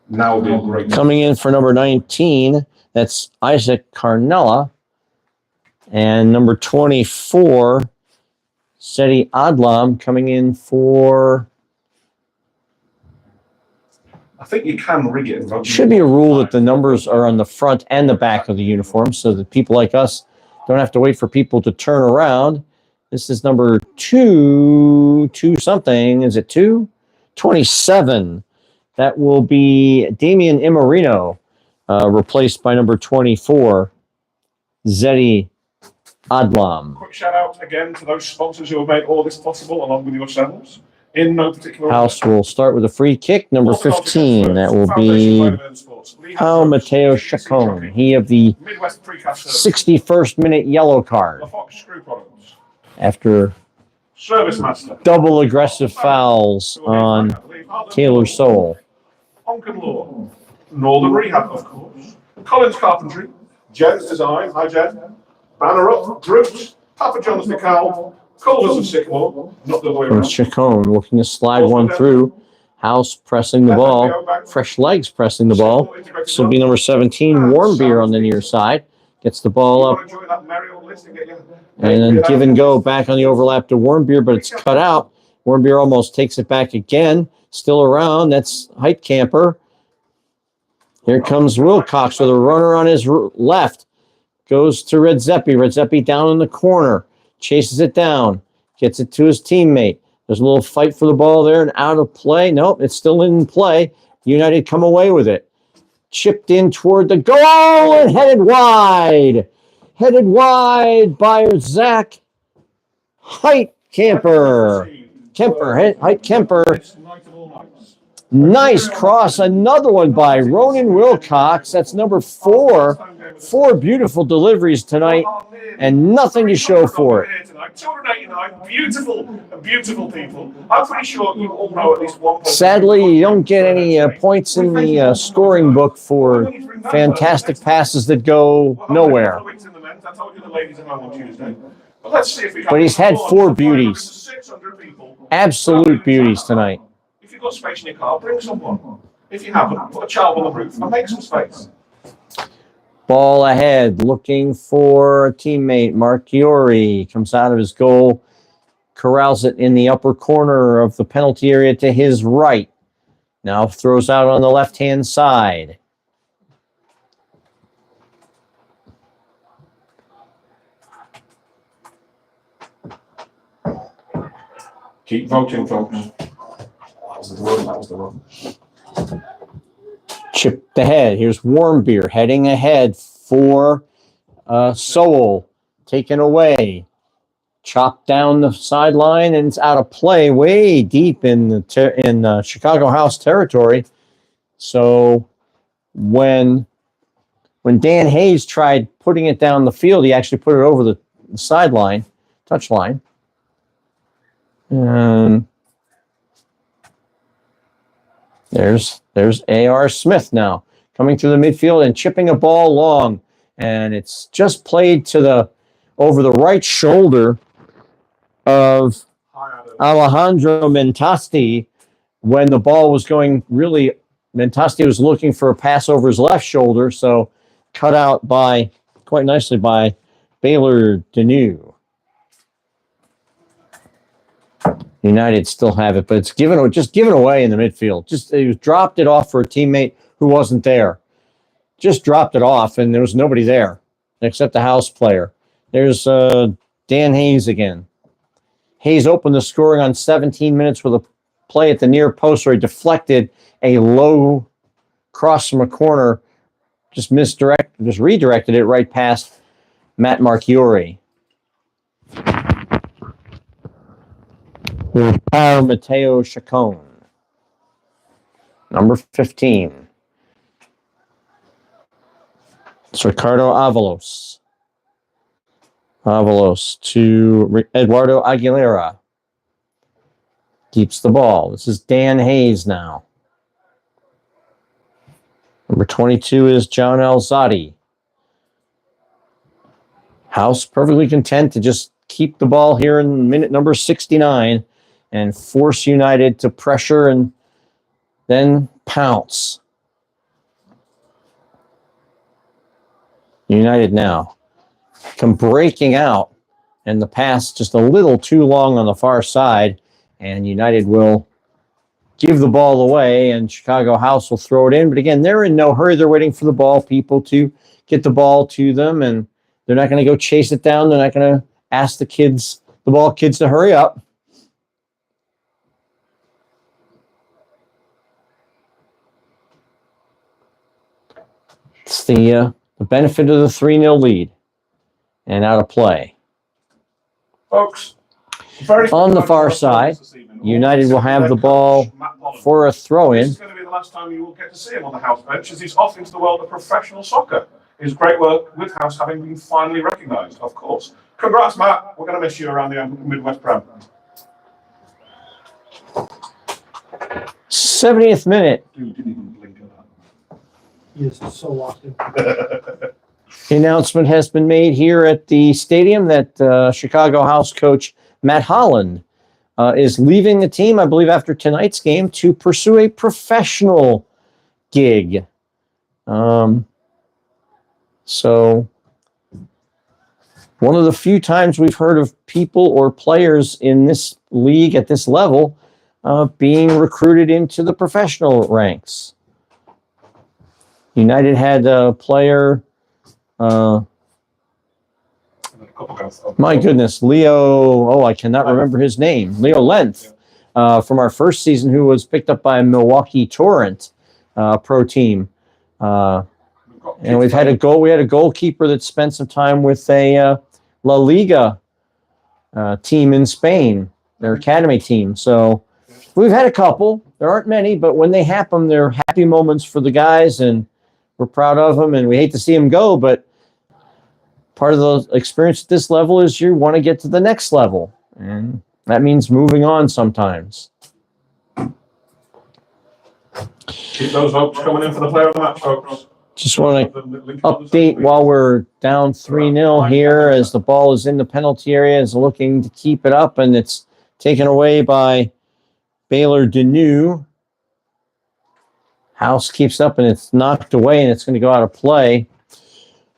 Now be great. Coming in for number 19, that's Isaac Carnella. And number 24, Seti Adlam, coming in for... I think you can rig it. Should be a rule that the numbers are on the front and the back of the uniform so that people like us don't have to wait for people to turn around. This is number 2 something. Is it 2? 27. That will be Damian Imarino, replaced by number 24, Zedi Adlam. Quick shout out again to those sponsors who have made all this possible, along with yourselves. In no particular order. House will start with a free kick, number 15. That will be Pao Mateo Chacon. He of the 61st minute yellow card. After double aggressive fouls on Taylor Soule. Onken Law, Northern Rehab, of course. Collins Carpentry, Jen's Design, hi Jen. Banner Up, Brooks, Papa John's DeKalb, Culvers of Sycamore, not the other way around. Chacon looking to slide one through. House pressing the ball. Fresh legs pressing the ball. This will be number 17, Warmbier on the near side. Gets the ball up. And then give and go back on the overlap to Warmbier, but it's cut out. Warmbier almost takes it back again. Still around. That's Heitkamper. Here comes Wilcox with a runner on his left. Goes to Redzepi. Redzepi down in the corner. Chases it down. Gets it to his teammate. There's a little fight for the ball there and out of play. Nope, it's still in play. United come away with it. Chipped in toward the goal and headed wide. Headed wide by Zach Heitkamper. Heitkamper. Nice cross. Another one by Ronan Wilcox. That's number 4. 4 beautiful deliveries tonight and nothing to show for it. 289 beautiful people. I'm pretty sure you all know at least one person. Sadly, you don't get any points in the scoring book for fantastic passes that go nowhere. I told you the ladies at home on Tuesday. But let's see if we can. But he's had 4 beauties. Absolute beauties tonight. If you've got space in your car, bring someone. If you haven't, put a child on the roof and make some space. Ball ahead, looking for a teammate. Mark Chiori comes out of his goal, corrals it in the upper corner of the penalty area to his right. Now throws out on the left-hand side. Keep voting, folks. That was the run. Chipped ahead. Here's Warmbier heading ahead for Sowell. Taken away. Chopped down the sideline, and it's out of play way deep in the Chicago House territory. So when Dan Hayes tried putting it down the field, he actually put it over the sideline, touchline. And there's A.R. Smith now coming through the midfield and chipping a ball long. And it's just played over the right shoulder of Alejandro Mentasti when the ball was going really. Mentasti was looking for a pass over his left shoulder, so cut out quite nicely by Baylor Deneau. United still have it, but it's just given away in the midfield. He dropped it off for a teammate who wasn't there. Just dropped it off, and there was nobody there except the house player. There's Dan Hayes again. Hayes opened the scoring on 17 minutes with a play at the near post where he deflected a low cross from a corner, just redirected it right past Matt Marchiori. Here's Paulo Mateo Chacon, number 15. It's Ricardo Avalos. Avalos to Eduardo Aguilera. Keeps the ball. This is Dan Hayes now. Number 22 is John Alzadi. House perfectly content to just keep the ball here in minute number 69 and force United to pressure and then pounce. United now come breaking out, and the pass just a little too long on the far side, and United will give the ball away, and Chicago House will throw it in. But again, they're in no hurry. They're waiting for the ball people to get the ball to them, and they're not going to go chase it down. They're not going to ask the ball kids to hurry up. It's the benefit of the 3-0 lead and out of play. Folks, on the far side, United will have the ball for a throw-in. This is going to be the last time you will get to see him on the House bench, as he's off into the world of professional soccer. His great work with House having been finally recognised, of course. Congrats, Matt. We're going to miss you around the Midwest Prem. 70th minute. Dude, didn't even blink at that. He is so locked in. The announcement has been made here at the stadium that Chicago House coach Matt Holland is leaving the team, I believe, after tonight's game to pursue a professional gig. So one of the few times we've heard of people or players in this league at this level being recruited into the professional ranks. United had a player, my goodness, Leo, I cannot remember his name, Leo Length, from our first season, who was picked up by Milwaukee Torrent pro team. And we had a goalkeeper that spent some time with a La Liga team in Spain, their academy team. So we've had a couple. There aren't many, but when they happen, they're happy moments for the guys, and we're proud of them, and we hate to see them go, but part of the experience at this level is you want to get to the next level, and that means moving on sometimes. Keep those votes coming in for the player of the match, folks. Just want to update while we're down 3-0 here as the ball is in the penalty area, is looking to keep it up, and it's taken away by Baylor Deneau. House keeps up, and it's knocked away, and it's going to go out of play.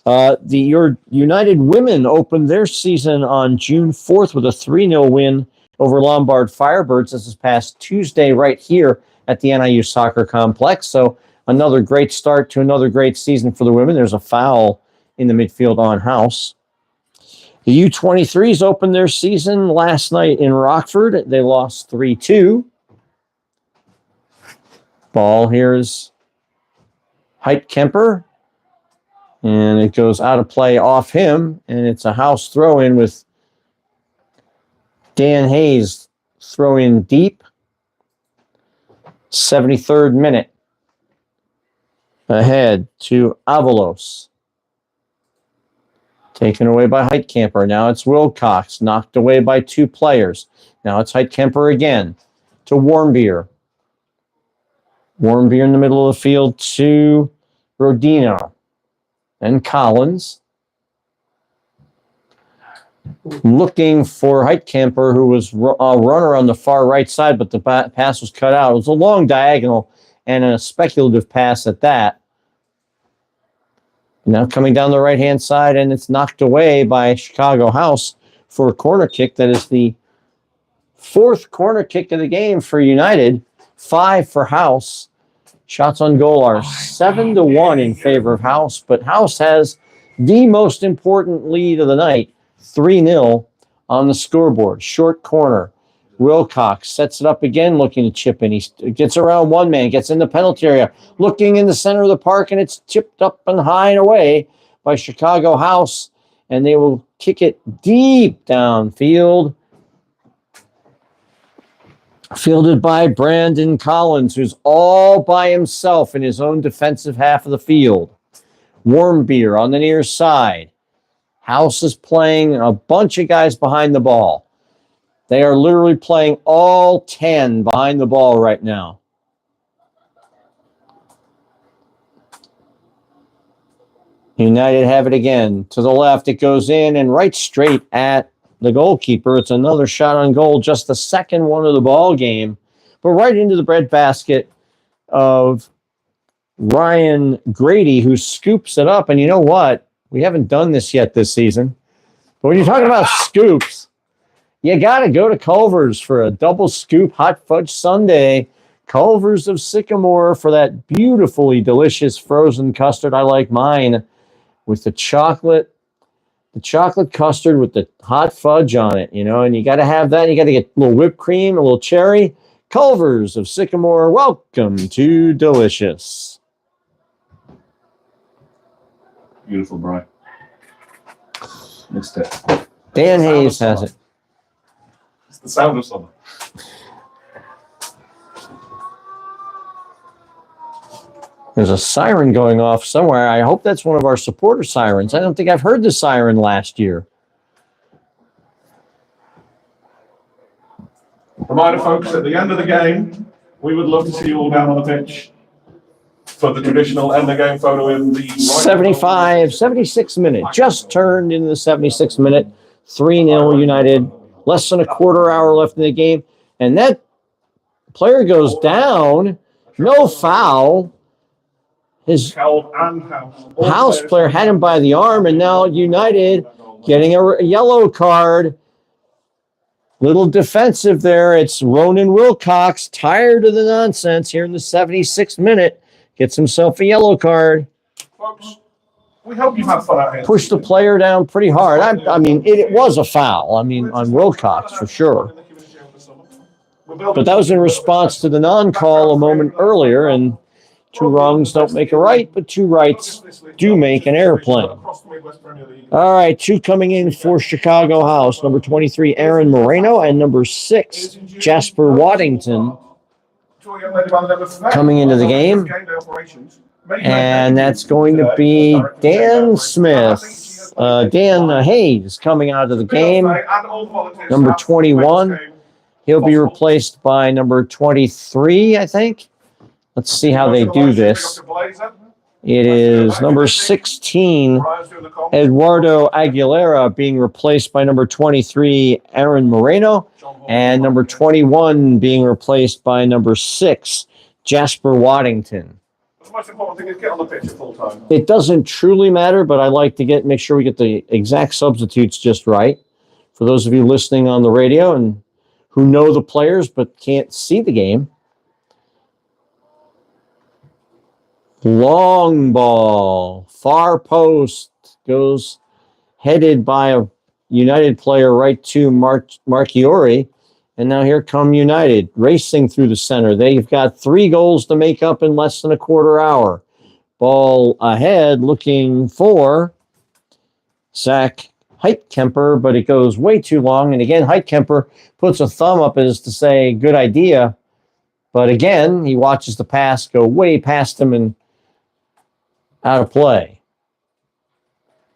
Your United women opened their season on June 4th with a 3-0 win over Lombard Firebirds. This is past Tuesday right here at the NIU Soccer Complex. So another great start to another great season for the women. There's a foul in the midfield on House. The U23s opened their season last night in Rockford. They lost 3-2. Ball here is Heit Kemper. And it goes out of play off him, and it's a house throw in with Dan Hayes throw in deep. 73rd minute. Ahead to Avalos. Taken away by Heitkamper. Now it's Wilcox, knocked away by 2 players. Now it's Heitkamper again to Warmbier. Warmbier in the middle of the field to Rodino. And Collins. Looking for Heitkamper, who was a runner on the far right side, but the pass was cut out. It was a long diagonal and a speculative pass at that. Now coming down the right-hand side, and it's knocked away by Chicago House for a corner kick. That is the 4th corner kick of the game for United. 5 for House. Shots on goal are 7-1 in favor of House, but House has the most important lead of the night, 3-0 on the scoreboard. Short corner. Wilcox sets it up again, looking to chip in. He gets around one man, gets in the penalty area, looking in the center of the park, and it's chipped up and high and away by Chicago House, and they will kick it deep downfield. Fielded by Brandon Collins, who's all by himself in his own defensive half of the field. Warmbier on the near side. House is playing a bunch of guys behind the ball. They are literally playing all 10 behind the ball right now. United have it again. To the left, it goes in and right straight at the goalkeeper. It's another shot on goal, just the second one of the ball game, but right into the breadbasket of Ryan Grady, who scoops it up. And you know what? We haven't done this yet this season. But when you're talking about scoops, you got to go to Culver's for a double scoop hot fudge sundae. Culver's of Sycamore for that beautifully delicious frozen custard. I like mine with the chocolate custard with the hot fudge on it, you know, and you got to have that. You got to get a little whipped cream, a little cherry. Culver's of Sycamore, welcome to delicious. Beautiful, Brian. Missed it. Dan Hayes has it. It's the sound of summer. There's a siren going off somewhere. I hope that's one of our supporter sirens. I don't think I've heard the siren last year. Reminder, folks, at the end of the game, we would love to see you all down on the pitch for the traditional end of game photo in the 76 minute. Just turned into the 76th minute. 3-0 United. Less than a quarter hour left in the game. And that player goes down. No foul. His House player had him by the arm, and now United getting a yellow card. Little defensive there. It's Ronan Wilcox, tired of the nonsense here in the 76th minute. Gets himself a yellow card. Folks, we hope you've had fun out here. Pushed the player down pretty hard. I mean, it was a foul. I mean, on Wilcox for sure. But that was in response to the non-call a moment earlier, and two wrongs don't make a right, but two rights do make an airplane. All right, two coming in for Chicago House. Number 23, Aaron Moreno, and number 6, Jasper Waddington coming into the game. And that's going to be Dan Smith. Dan Hayes coming out of the game. Number 21. He'll be replaced by number 23, I think. Let's see how they do this. It is number 16, Eduardo Aguilera, being replaced by number 23, Aaron Moreno, and number 21 being replaced by number 6, Jasper Waddington. The most important thing is get on the pitch at full time. It doesn't truly matter, but I like to make sure we get the exact substitutes just right. For those of you listening on the radio and who know the players but can't see the game. Long ball, far post, goes headed by a United player right to Marchiori. And now here come United, racing through the center. They've got 3 goals to make up in less than a quarter hour. Ball ahead, looking for Zach Heitkemper, but it goes way too long. And again, Heitkemper puts a thumb up as to say, good idea. But again, he watches the pass go way past him and out of play.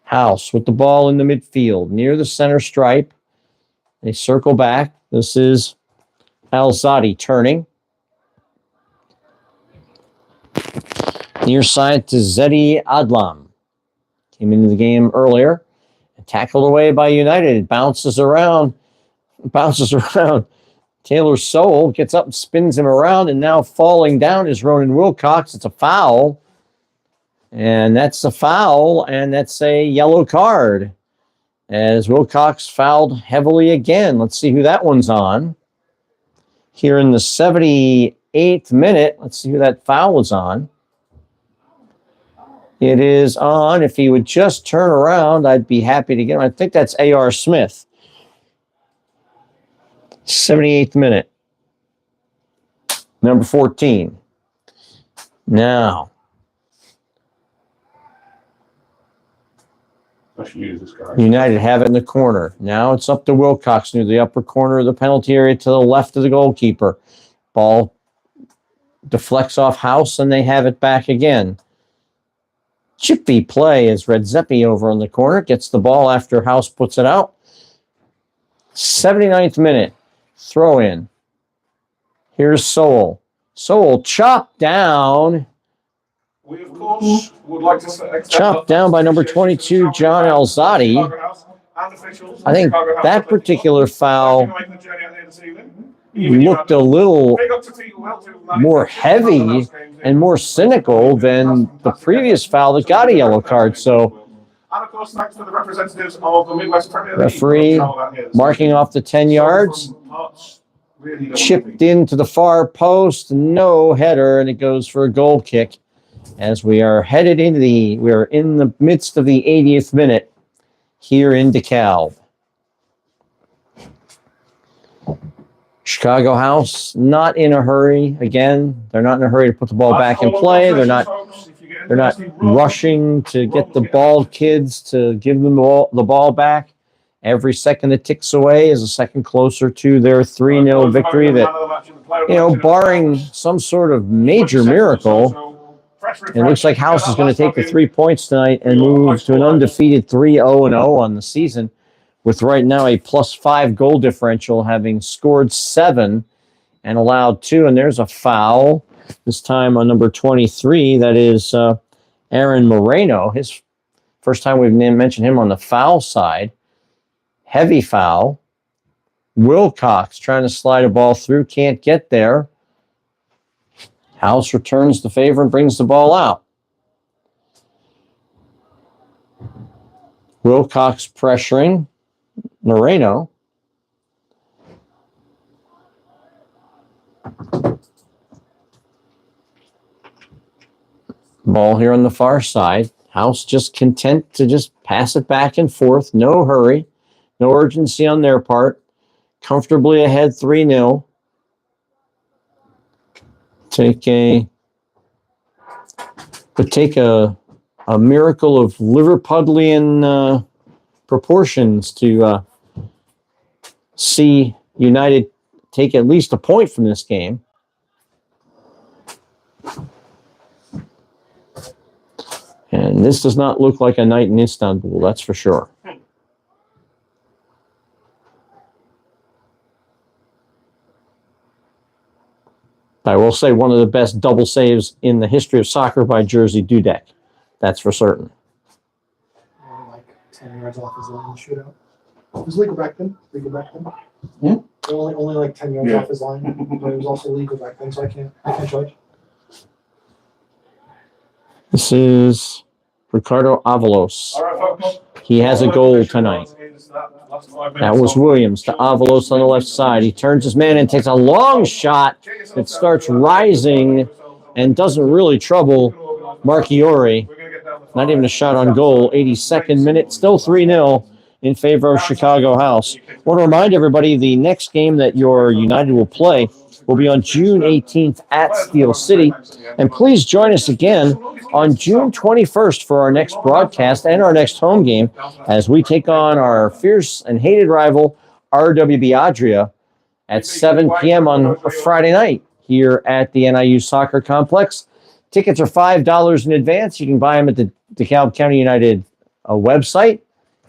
House with the ball in the midfield, near the center stripe. They circle back. This is Alzadi turning. Near side to Zedi Adlam. Came into the game earlier. Tackled away by United. Bounces around. Taylor Sowell gets up and spins him around, and now falling down is Ronan Wilcox. It's a foul. And that's a foul, and that's a yellow card. As Wilcox fouled heavily again. Let's see who that one's on. Here in the 78th minute, let's see who that foul was on. It is on. If he would just turn around, I'd be happy to get him. I think that's A.R. Smith. 78th minute. Number 14. Now. United have it in the corner. Now it's up to Wilcox near the upper corner of the penalty area to the left of the goalkeeper. Ball deflects off House, and they have it back again. Chippy play as Redzepi over on the corner gets the ball after House puts it out. 79th minute. Throw in. Here's Sowell. Sowell chopped down. We, of course, would like to Chopped down by number 22, John Alzadi. I think that particular foul looked a little more heavy and more cynical than the previous foul that got a yellow card. So, referee marking off the 10 yards. Chipped into the far post. No header, and it goes for a goal kick. As we are headed into we are in the midst of the 80th minute here in DeKalb. Chicago House not in a hurry. Again, they're not in a hurry to put the ball back in play. They're not rushing to get the bald kids to give them the ball back. Every second that ticks away is a second closer to their 3-0 victory that, barring some sort of major miracle, it looks like House is going to take the 3 points tonight and move to an undefeated 3-0-0 on the season, with right now a +5 goal differential, having scored 7 and allowed 2. And there's a foul, this time on number 23. That is Aaron Moreno. His first time we've mentioned him on the foul side. Heavy foul. Wilcox trying to slide a ball through, can't get there. House returns the favor and brings the ball out. Wilcox pressuring Moreno. Ball here on the far side. House just content to just pass it back and forth. No hurry. No urgency on their part. Comfortably ahead 3-0. Take a miracle of Liverpudlian proportions to see United take at least a point from this game. And this does not look like a night in Istanbul, that's for sure. I will say one of the best double saves in the history of soccer by Jerzy Dudek. That's for certain. Like 10 yards off his line in the shootout. It was legal back then. Hmm? Only like 10 yards off his line. But it was also legal back then, so I can't judge. This is Ricardo Avalos. He has a goal tonight. That was Williams to Avalos on the left side. He turns his man and takes a long shot that starts rising and doesn't really trouble Marchiori. Not even a shot on goal. 82nd minute, still 3-0. in favor of Chicago House. I want to remind everybody the next game that your United will play will be on June 18th at Steel City. And please join us again on June 21st for our next broadcast and our next home game as we take on our fierce and hated rival, RWB Adria, at 7 p.m. on a Friday night here at the NIU Soccer Complex. Tickets are $5 in advance. You can buy them at the DeKalb County United website.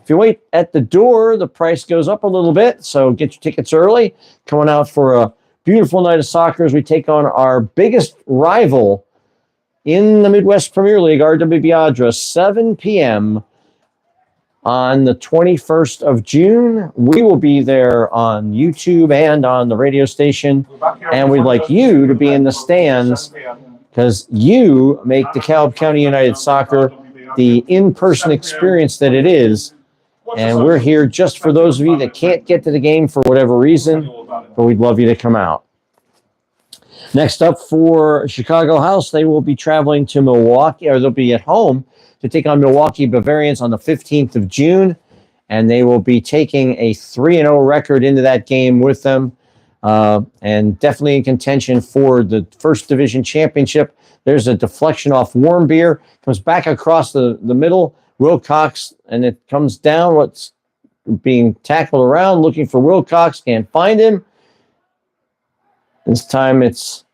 If you wait at the door, the price goes up a little bit, so get your tickets early. Coming out for a beautiful night of soccer as we take on our biggest rival in the Midwest Premier League, RWB Adria, 7 p.m. on the 21st of June. We will be there on YouTube and on the radio station, and we'd like you to be in the stands because you make DeKalb County United Soccer the in-person experience that it is. And we're here just for those of you that can't get to the game for whatever reason, but we'd love you to come out. Next up for Chicago House, they will be traveling to Milwaukee, or they'll be at home to take on Milwaukee Bavarians on the 15th of June, and they will be taking a 3-0 record into that game with them, and definitely in contention for the First Division Championship. There's a deflection off Warmbier, comes back across the middle, Wilcox, and it comes down. What's being tackled around, looking for Wilcox, can't find him. This time it's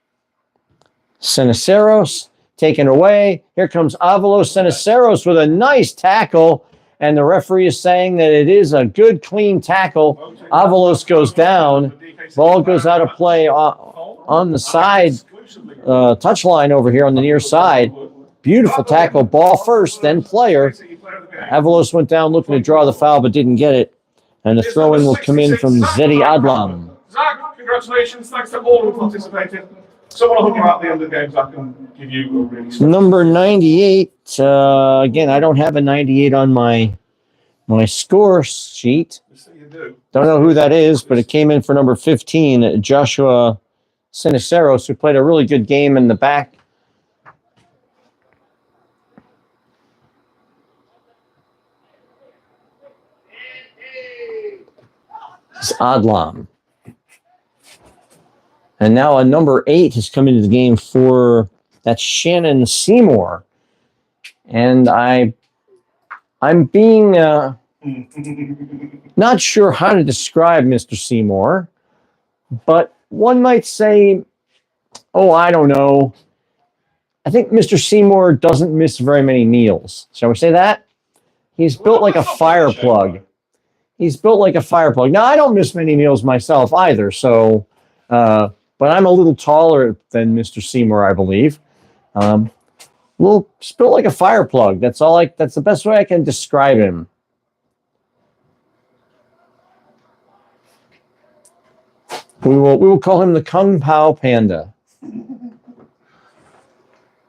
Seniceros taken away. Here comes Avalos Seniceros with a nice tackle, and the referee is saying that it is a good, clean tackle. Avalos goes down. Ball goes out of play on the side touchline over here on the near side. Beautiful tackle. Ball first, then player. Avalos went down looking to draw the foul, but didn't get it. And the throw-in will come in from Zedi Adlam. Zach, congratulations. Thanks to all who participated. Someone will hook you out at the end of the game, Zach, and give you a really special. Number 98. Again, I don't have a 98 on my score sheet. Don't know who that is, but it came in for number 15, Joshua Seniceros, who played a really good game in the back. It's Adlam. And now a number 8 has come into the game for that's Shannon Seymour. And I'm being not sure how to describe Mr. Seymour, but one might say, oh, I don't know. I think Mr. Seymour doesn't miss very many meals. Shall we say that? He's built like a fire plug. He's built like a fire plug. Now, I don't miss many meals myself either, so, but I'm a little taller than Mr. Seymour, I believe. Well, he's built like a fire plug. That's the best way I can describe him. We will call him the Kung Pao Panda.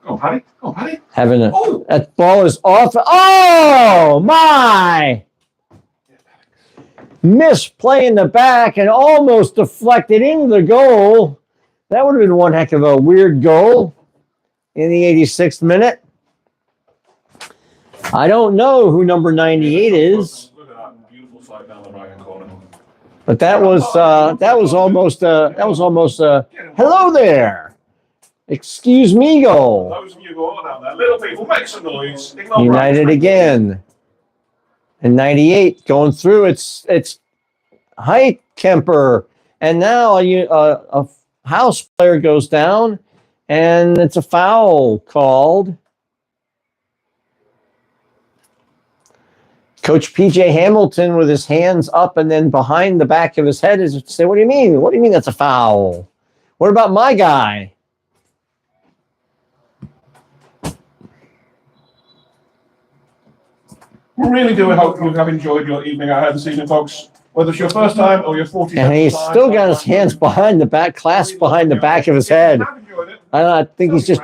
Oh, Paddy. Oh, Paddy. That ball is off. Oh, my! Misplay in the back and almost deflected into the goal. That would have been one heck of a weird goal in the 86th minute. I don't know who number 98 is. Look at that beautiful slide down the right-hand corner. But that was almost hello there. Excuse me goal. Those of you who are down there, little people, make some noise. United again. And 98 going through it's Heitkemper. And now a House player goes down and it's a foul called. Coach PJ Hamilton with his hands up and then behind the back of his head is say, what do you mean? What do you mean that's a foul? What about my guy? We really do hope you have enjoyed your evening out here this evening, folks. Whether it's your first time or your 40th And he's still got his hands behind the back, clasped behind the back of his head. I think he's just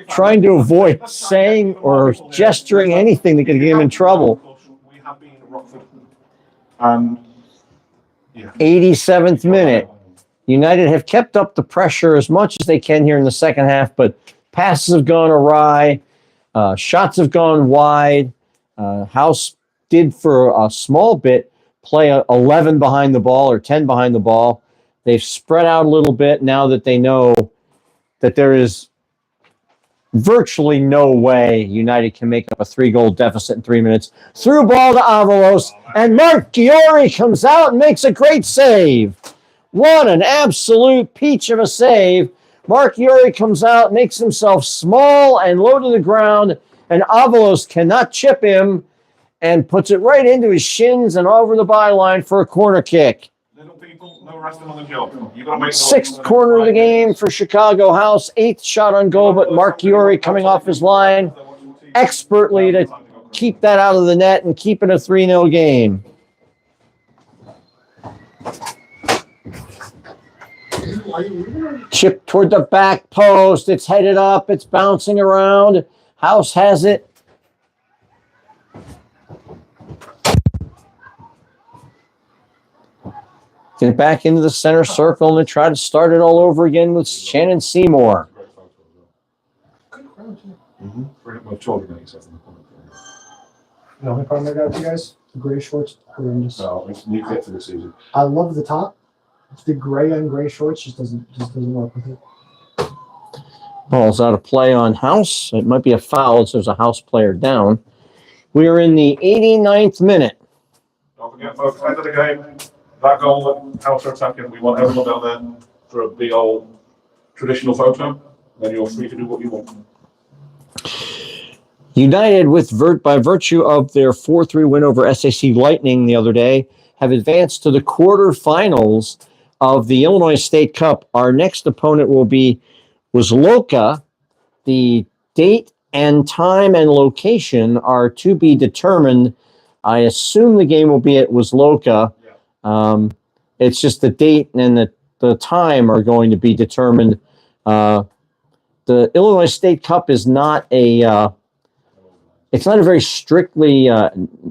trying to avoid saying or gesturing anything that could get him in trouble. 87th minute. United have kept up the pressure as much as they can here in the second half, but passes have gone awry. Shots have gone wide. House did for a small bit play 11 behind the ball or 10 behind the ball. They've spread out a little bit now that they know that there is virtually no way United can make up a 3-goal deficit in 3 minutes. Through ball to Avalos, and Mark Giori comes out and makes a great save. What an absolute peach of a save. Mark Giori comes out, makes himself small and low to the ground, and Avalos cannot chip him and puts it right into his shins and over the byline for a corner kick. Little people, no resting on the job. You gotta make Sixth corner of the game for Chicago House. 8th shot on goal, but Mark Giori coming off his line expertly to keep that out of the net and keep it a 3-0 game. Chip toward the back post. It's headed up. It's bouncing around. House has it. Get it back into the center circle and try to start it all over again with Shannon Seymour. The only problem I got with you guys, the gray shorts, horrendous. No, it's new fit for the season. I love the top. The gray on gray shorts just doesn't work with it. Ball's out of play on House. It might be a foul as there's a House player down. We are in the 89th minute. Don't forget, folks, end of the game. That goal that House are attacking, we want everyone down there for a big old traditional photo. Then you're free to do what you want. United, by virtue of their 4-3 win over SAC Lightning the other day, have advanced to the quarterfinals of the Illinois State Cup. Our next opponent will be Wizloka. The date and time and location are to be determined. I assume the game will be at Wizloka. It's just the date and the time are going to be determined. The Illinois State Cup is not it's not a very strictly,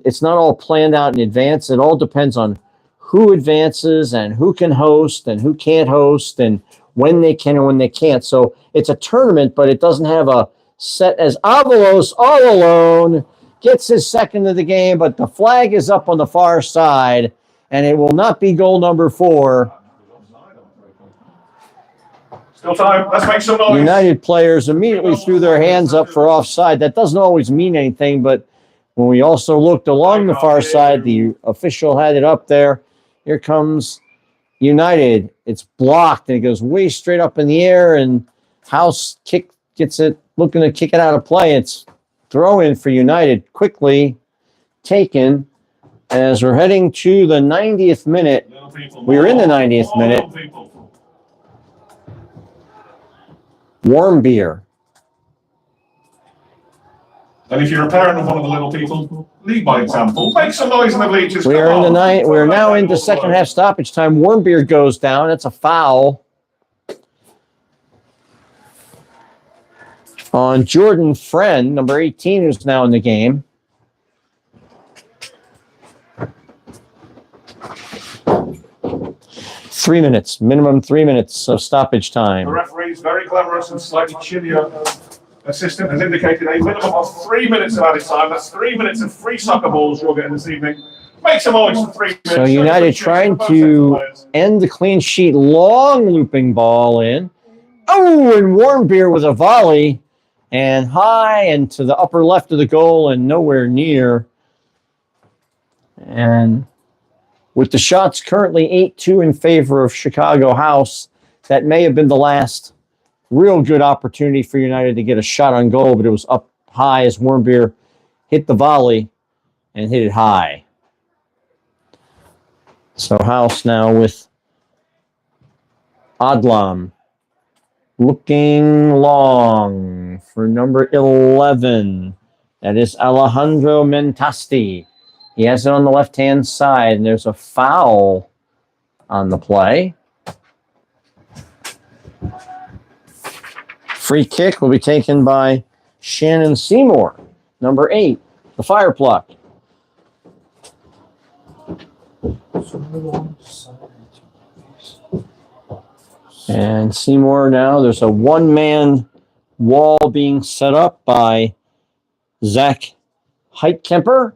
it's not all planned out in advance. It all depends on who advances and who can host and who can't host and when they can and when they can't. So it's a tournament, but it doesn't have a set. As Avalos all alone gets his second of the game, but the flag is up on the far side, and it will not be goal number 4. Still time. Let's make some noise. United players immediately threw their hands up for offside. That doesn't always mean anything, but when we also looked along the far side, the official had it up there. Here comes United. It's blocked, and it goes way straight up in the air, and House gets it, looking to kick it out of play. It's throw in for United, quickly taken as we're heading to the 90th minute. We're in the 90th minute. Warm beer. And if you're a parent of one of the little people, lead by example. Make some noise in the bleachers. We are in the night. We're now into second half stoppage time. Warm beer goes down. That's a foul on Jordan Friend, number 18, who's now in the game. Minimum 3 minutes of stoppage time. The referee's very glamorous and slightly chillier assistant has indicated a minimum of 3 minutes of added time. That's 3 minutes of free soccer balls you're getting this evening. Make some noise for 3 minutes. So United trying to end the clean sheet. Long looping ball in. Oh, and Warm Beer with a volley. And high and to the upper left of the goal and nowhere near. And with the shots currently 8-2 in favor of Chicago House, that may have been the last real good opportunity for United to get a shot on goal, but it was up high as Warmbier hit the volley and hit it high. So House now with Adlam looking long for number 11. That is Alejandro Mentasti. He has it on the left-hand side, and there's a foul on the play. Free kick will be taken by Shannon Seymour, number 8, the fire pluck. And Seymour now, there's a one-man wall being set up by Zach Heitkemper.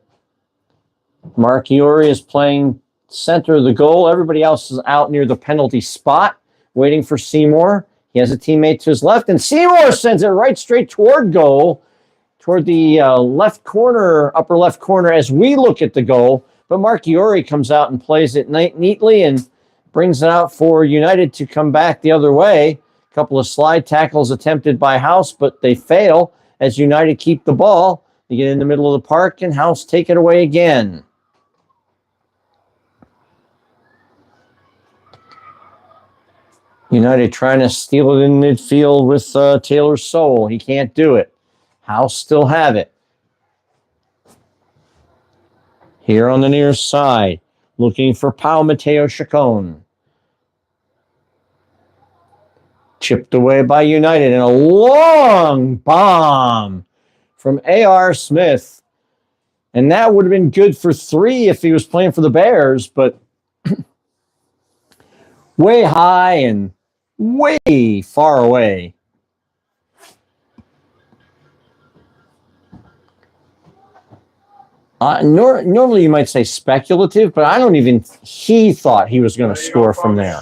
Mark Uri is playing center of the goal. Everybody else is out near the penalty spot, waiting for Seymour. He has a teammate to his left, and Seymour sends it right straight toward goal, toward the left corner, upper left corner as we look at the goal. But Mark Uri comes out and plays it neatly and brings it out for United to come back the other way. A couple of slide tackles attempted by House, but they fail as United keep the ball. They get in the middle of the park, and House take it away again. United trying to steal it in midfield with Taylor Soule. He can't do it. House still have it. Here on the near side, looking for Pau Mateo Chacon. Chipped away by United, and a long bomb from A.R. Smith. And that would have been good for 3 if he was playing for the Bears, but way high and way far away. Normally you might say speculative, but I don't even, he thought he was going to score from there.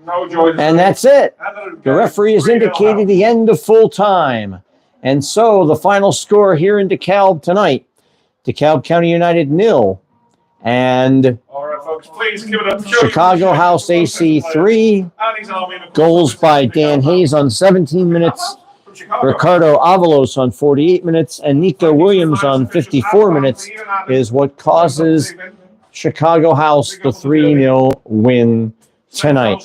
And that's it. The referee has indicated the end of full time. And so the final score here in DeKalb tonight, DeKalb County United 0 and All right, folks, please give it up. Chicago House AC 3. Goals by Dan Hayes on 17 minutes, Ricardo Avalos on 48 minutes, and Nico Williams on 54 minutes is what causes Chicago House the 3-0 win tonight.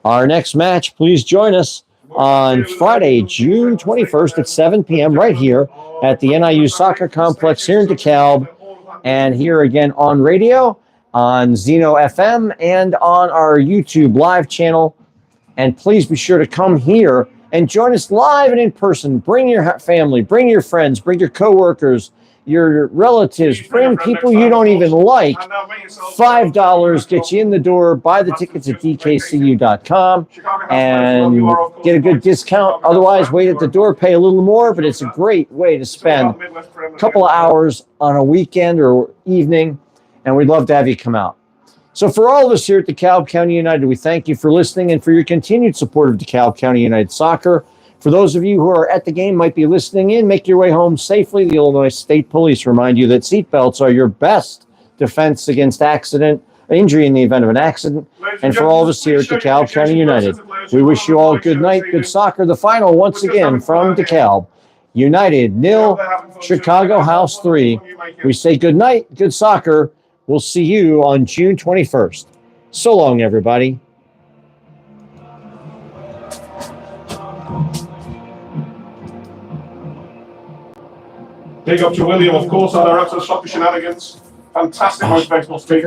Our next match, please join us on Friday, June 21st at 7 p.m. right here at the NIU Soccer Complex here in DeKalb, and here again on radio, on Zeno FM, and on our YouTube live channel. And please be sure to come here and join us live and in person. Bring your family, bring your friends, bring your coworkers, your relatives, bring people you don't even like. $5 gets you in the door. Buy the tickets at dkcu.com and get a good discount. Otherwise, wait at the door, pay a little more, but it's a great way to spend a couple of hours on a weekend or evening, and we'd love to have you come out. So for all of us here at DeKalb County United, we thank you for listening and for your continued support of DeKalb County United Soccer. For those of you who are at the game, might be listening in, make your way home safely. The Illinois State Police remind you that seatbelts are your best defense against injury in the event of an accident. And for all of us here at DeKalb County United, we wish you all good night, good soccer. The final, once again, from DeKalb, United 0, Chicago House 3. We say good night, good soccer. We'll see you on June 21st. So long, everybody. Big up to William, of course, on our absolute soccer shenanigans. Fantastic motivational speaker.